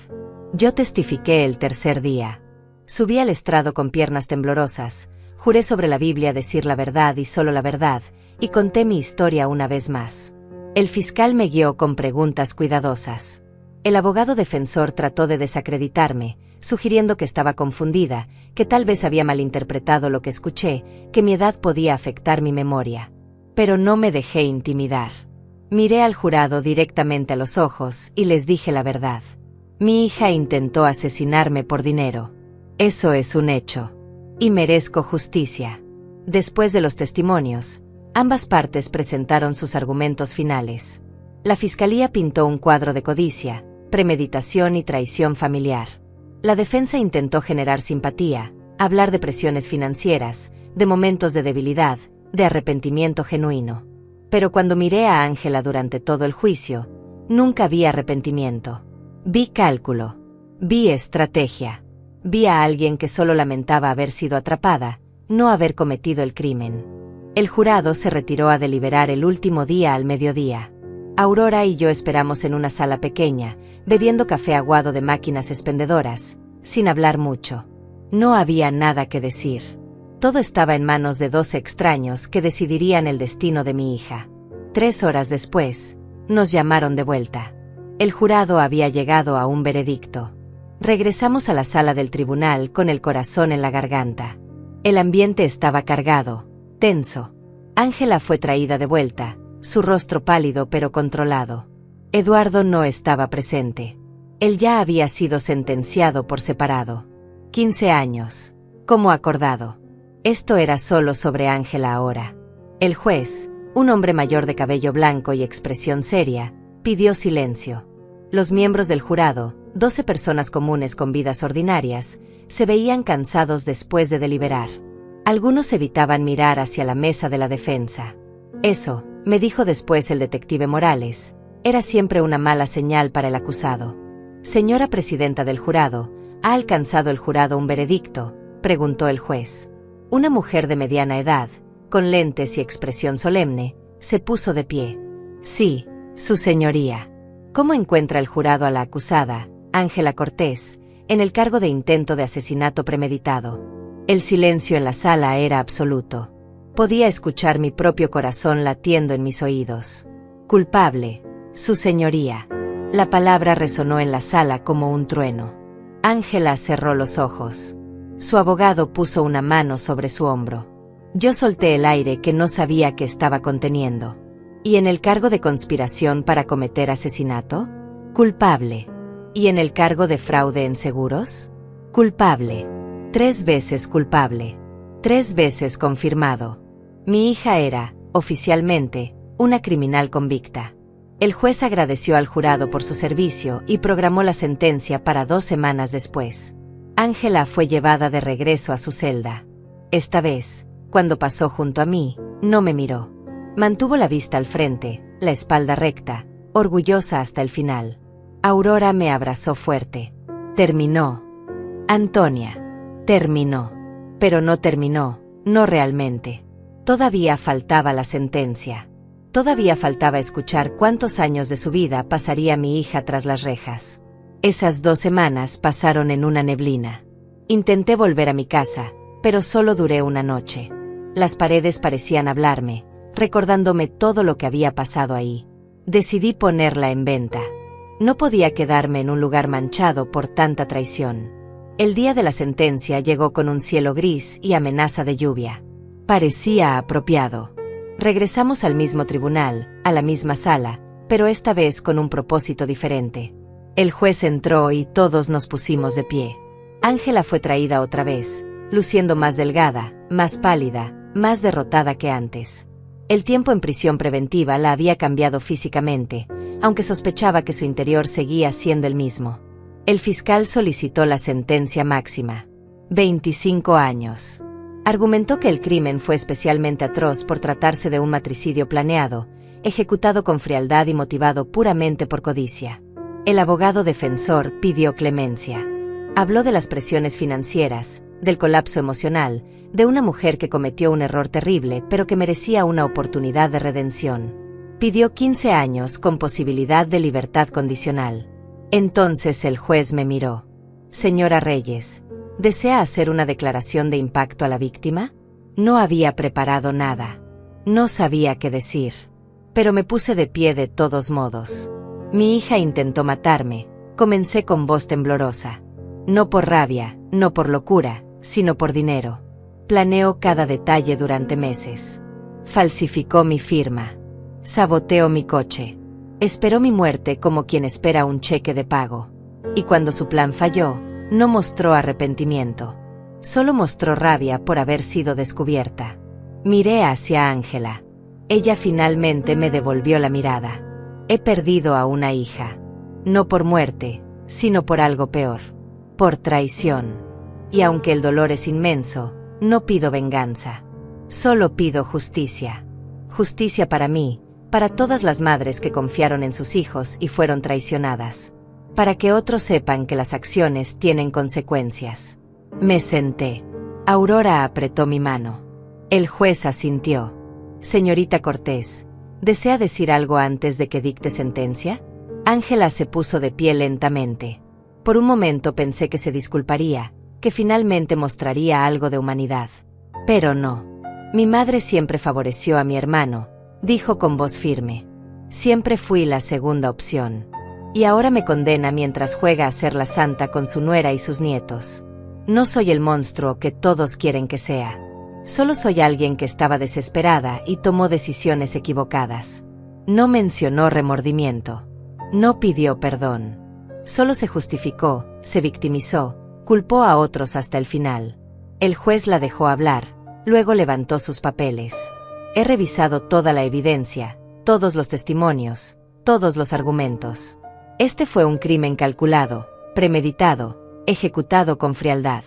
Yo testifiqué el tercer día. Subí al estrado con piernas temblorosas, juré sobre la Biblia decir la verdad y solo la verdad, y conté mi historia una vez más. El fiscal me guió con preguntas cuidadosas. El abogado defensor trató de desacreditarme, sugiriendo que estaba confundida, que tal vez había malinterpretado lo que escuché, que mi edad podía afectar mi memoria. Pero no me dejé intimidar. Miré al jurado directamente a los ojos y les dije la verdad. Mi hija intentó asesinarme por dinero. Eso es un hecho. Y merezco justicia. Después de los testimonios, ambas partes presentaron sus argumentos finales. La fiscalía pintó un cuadro de codicia, premeditación y traición familiar. La defensa intentó generar simpatía, hablar de presiones financieras, de momentos de debilidad, de arrepentimiento genuino. Pero cuando miré a Ángela durante todo el juicio, nunca vi arrepentimiento. Vi cálculo. Vi estrategia. Vi a alguien que solo lamentaba haber sido atrapada, no haber cometido el crimen. El jurado se retiró a deliberar el último día al mediodía. Aurora y yo esperamos en una sala pequeña, bebiendo café aguado de máquinas expendedoras, sin hablar mucho. No había nada que decir. Todo estaba en manos de dos extraños que decidirían el destino de mi hija. 3 horas después, nos llamaron de vuelta. El jurado había llegado a un veredicto. Regresamos a la sala del tribunal con el corazón en la garganta. El ambiente estaba cargado, tenso. Ángela fue traída de vuelta, su rostro pálido pero controlado. Eduardo no estaba presente. Él ya había sido sentenciado por separado. 15 años, como acordado. Esto era solo sobre Ángela ahora. El juez, un hombre mayor de cabello blanco y expresión seria, pidió silencio. Los miembros del jurado, 12 personas comunes con vidas ordinarias, se veían cansados después de deliberar. Algunos evitaban mirar hacia la mesa de la defensa. Eso, me dijo después el detective Morales, era siempre una mala señal para el acusado. Señora presidenta del jurado, ¿ha alcanzado el jurado un veredicto?, preguntó el juez. Una mujer de mediana edad, con lentes y expresión solemne, se puso de pie. Sí, su señoría. ¿Cómo encuentra el jurado a la acusada, Ángela Cortés, en el cargo de intento de asesinato premeditado? El silencio en la sala era absoluto. Podía escuchar mi propio corazón latiendo en mis oídos. Culpable, su señoría. La palabra resonó en la sala como un trueno. Ángela cerró los ojos. Su abogado puso una mano sobre su hombro. Yo solté el aire que no sabía que estaba conteniendo. ¿Y en el cargo de conspiración para cometer asesinato? Culpable. ¿Y en el cargo de fraude en seguros? Culpable. 3 veces culpable. 3 veces confirmado. Mi hija era, oficialmente, una criminal convicta. El juez agradeció al jurado por su servicio y programó la sentencia para 2 semanas después. Ángela fue llevada de regreso a su celda. Esta vez, cuando pasó junto a mí, no me miró. Mantuvo la vista al frente, la espalda recta, orgullosa hasta el final. Aurora me abrazó fuerte. Terminó. Antonia. Terminó. Pero no terminó, no realmente. Todavía faltaba la sentencia. Todavía faltaba escuchar cuántos años de su vida pasaría mi hija tras las rejas. Esas 2 semanas pasaron en una neblina. Intenté volver a mi casa, pero solo duré una noche. Las paredes parecían hablarme, recordándome todo lo que había pasado ahí. Decidí ponerla en venta. No podía quedarme en un lugar manchado por tanta traición. El día de la sentencia llegó con un cielo gris y amenaza de lluvia. Parecía apropiado. Regresamos al mismo tribunal, a la misma sala, pero esta vez con un propósito diferente. El juez entró y todos nos pusimos de pie. Ángela fue traída otra vez, luciendo más delgada, más pálida, más derrotada que antes. El tiempo en prisión preventiva la había cambiado físicamente, aunque sospechaba que su interior seguía siendo el mismo. El fiscal solicitó la sentencia máxima. 25 años. Argumentó que el crimen fue especialmente atroz por tratarse de un matricidio planeado, ejecutado con frialdad y motivado puramente por codicia. El abogado defensor pidió clemencia. Habló de las presiones financieras, del colapso emocional, de una mujer que cometió un error terrible pero que merecía una oportunidad de redención. Pidió 15 años con posibilidad de libertad condicional. Entonces el juez me miró. Señora Reyes, ¿desea hacer una declaración de impacto a la víctima? No había preparado nada. No sabía qué decir. Pero me puse de pie de todos modos. Mi hija intentó matarme. Comencé con voz temblorosa. No por rabia, no por locura, sino por dinero. Planeó cada detalle durante meses. Falsificó mi firma. Saboteó mi coche. Esperó mi muerte como quien espera un cheque de pago. Y cuando su plan falló, no mostró arrepentimiento. Solo mostró rabia por haber sido descubierta. Miré hacia Ángela. Ella finalmente me devolvió la mirada. He perdido a una hija. No por muerte, sino por algo peor. Por traición. Y aunque el dolor es inmenso, no pido venganza. Solo pido justicia. Justicia para mí, para todas las madres que confiaron en sus hijos y fueron traicionadas. Para que otros sepan que las acciones tienen consecuencias. Me senté. Aurora apretó mi mano. El juez asintió. Señorita Cortés, ¿desea decir algo antes de que dicte sentencia? Ángela se puso de pie lentamente. Por un momento pensé que se disculparía, que finalmente mostraría algo de humanidad. Pero no. Mi madre siempre favoreció a mi hermano, dijo con voz firme. Siempre fui la segunda opción. Y ahora me condena mientras juega a ser la santa con su nuera y sus nietos. No soy el monstruo que todos quieren que sea. Solo soy alguien que estaba desesperada y tomó decisiones equivocadas. No mencionó remordimiento. No pidió perdón. Solo se justificó, se victimizó, culpó a otros hasta el final. El juez la dejó hablar, luego levantó sus papeles. He revisado toda la evidencia, todos los testimonios, todos los argumentos. Este fue un crimen calculado, premeditado, ejecutado con frialdad.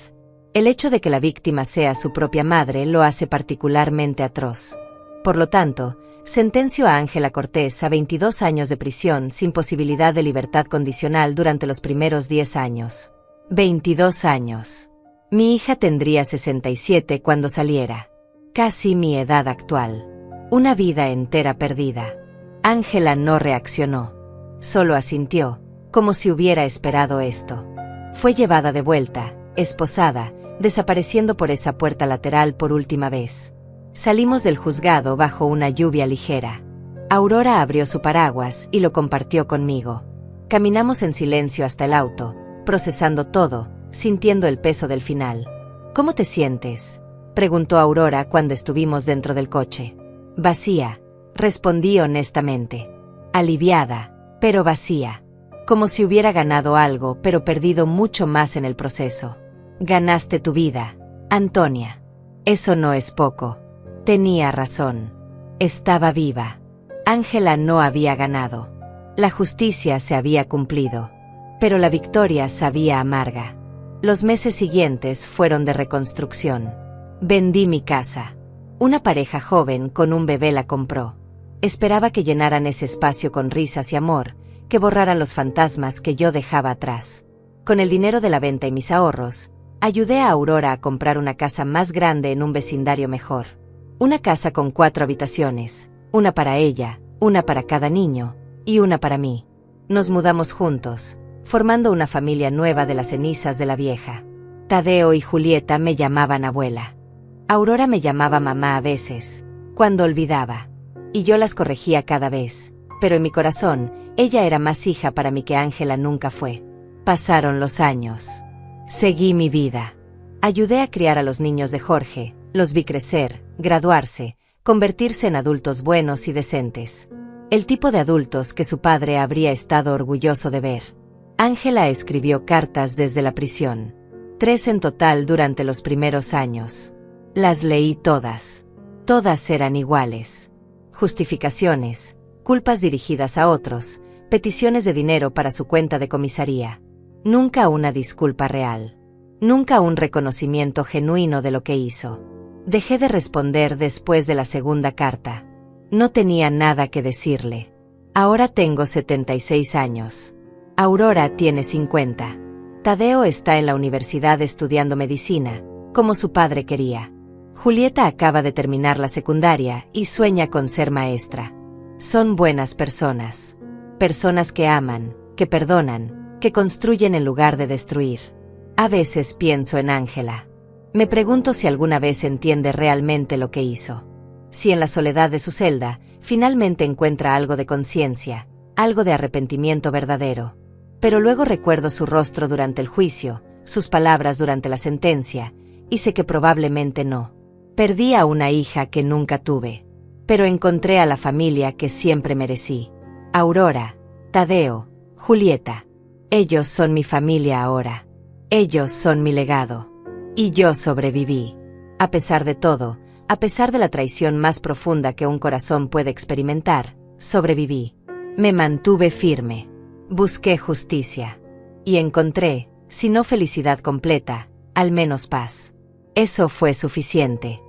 El hecho de que la víctima sea su propia madre lo hace particularmente atroz. Por lo tanto, sentencio a Ángela Cortés a 22 años de prisión sin posibilidad de libertad condicional durante los primeros 10 años. 22 años. Mi hija tendría 67 cuando saliera. Casi mi edad actual. Una vida entera perdida. Ángela no reaccionó. Solo asintió, como si hubiera esperado esto. Fue llevada de vuelta, esposada, desapareciendo por esa puerta lateral por última vez. Salimos del juzgado bajo una lluvia ligera. Aurora abrió su paraguas y lo compartió conmigo. Caminamos en silencio hasta el auto, procesando todo, sintiendo el peso del final. ¿Cómo te sientes?, preguntó Aurora cuando estuvimos dentro del coche. Vacía, respondí honestamente. Aliviada, pero vacía. Como si hubiera ganado algo, pero perdido mucho más en el proceso. Ganaste tu vida, Antonia. Eso no es poco. Tenía razón. Estaba viva. Ángela no había ganado. La justicia se había cumplido. Pero la victoria sabía amarga. Los meses siguientes fueron de reconstrucción. Vendí mi casa. Una pareja joven con un bebé la compró. Esperaba que llenaran ese espacio con risas y amor, que borraran los fantasmas que yo dejaba atrás. Con el dinero de la venta y mis ahorros, ayudé a Aurora a comprar una casa más grande en un vecindario mejor. Una casa con 4 habitaciones, una para ella, una para cada niño, y una para mí. Nos mudamos juntos, formando una familia nueva de las cenizas de la vieja. Tadeo y Julieta me llamaban abuela. Aurora me llamaba mamá a veces, cuando olvidaba. Y yo las corregía cada vez, pero en mi corazón, ella era más hija para mí que Ángela nunca fue. Pasaron los años. Seguí mi vida. Ayudé a criar a los niños de Jorge, los vi crecer, graduarse, convertirse en adultos buenos y decentes. El tipo de adultos que su padre habría estado orgulloso de ver. Ángela escribió cartas desde la prisión. 3 en total durante los primeros años. Las leí todas. Todas eran iguales. Justificaciones, culpas dirigidas a otros, peticiones de dinero para su cuenta de comisaría. Nunca una disculpa real. Nunca un reconocimiento genuino de lo que hizo. Dejé de responder después de la segunda carta. No tenía nada que decirle. Ahora tengo 76 años. Aurora tiene 50. Tadeo está en la universidad estudiando medicina, como su padre quería. Julieta acaba de terminar la secundaria y sueña con ser maestra. Son buenas personas. Personas que aman, que perdonan, que construyen en lugar de destruir. A veces pienso en Ángela. Me pregunto si alguna vez entiende realmente lo que hizo. Si en la soledad de su celda, finalmente encuentra algo de conciencia, algo de arrepentimiento verdadero. Pero luego recuerdo su rostro durante el juicio, sus palabras durante la sentencia, y sé que probablemente no. Perdí a una hija que nunca tuve, pero encontré a la familia que siempre merecí. Aurora, Tadeo, Julieta. Ellos son mi familia ahora. Ellos son mi legado. Y yo sobreviví. A pesar de todo, a pesar de la traición más profunda que un corazón puede experimentar, sobreviví. Me mantuve firme. Busqué justicia. Y encontré, si no felicidad completa, al menos paz. Eso fue suficiente.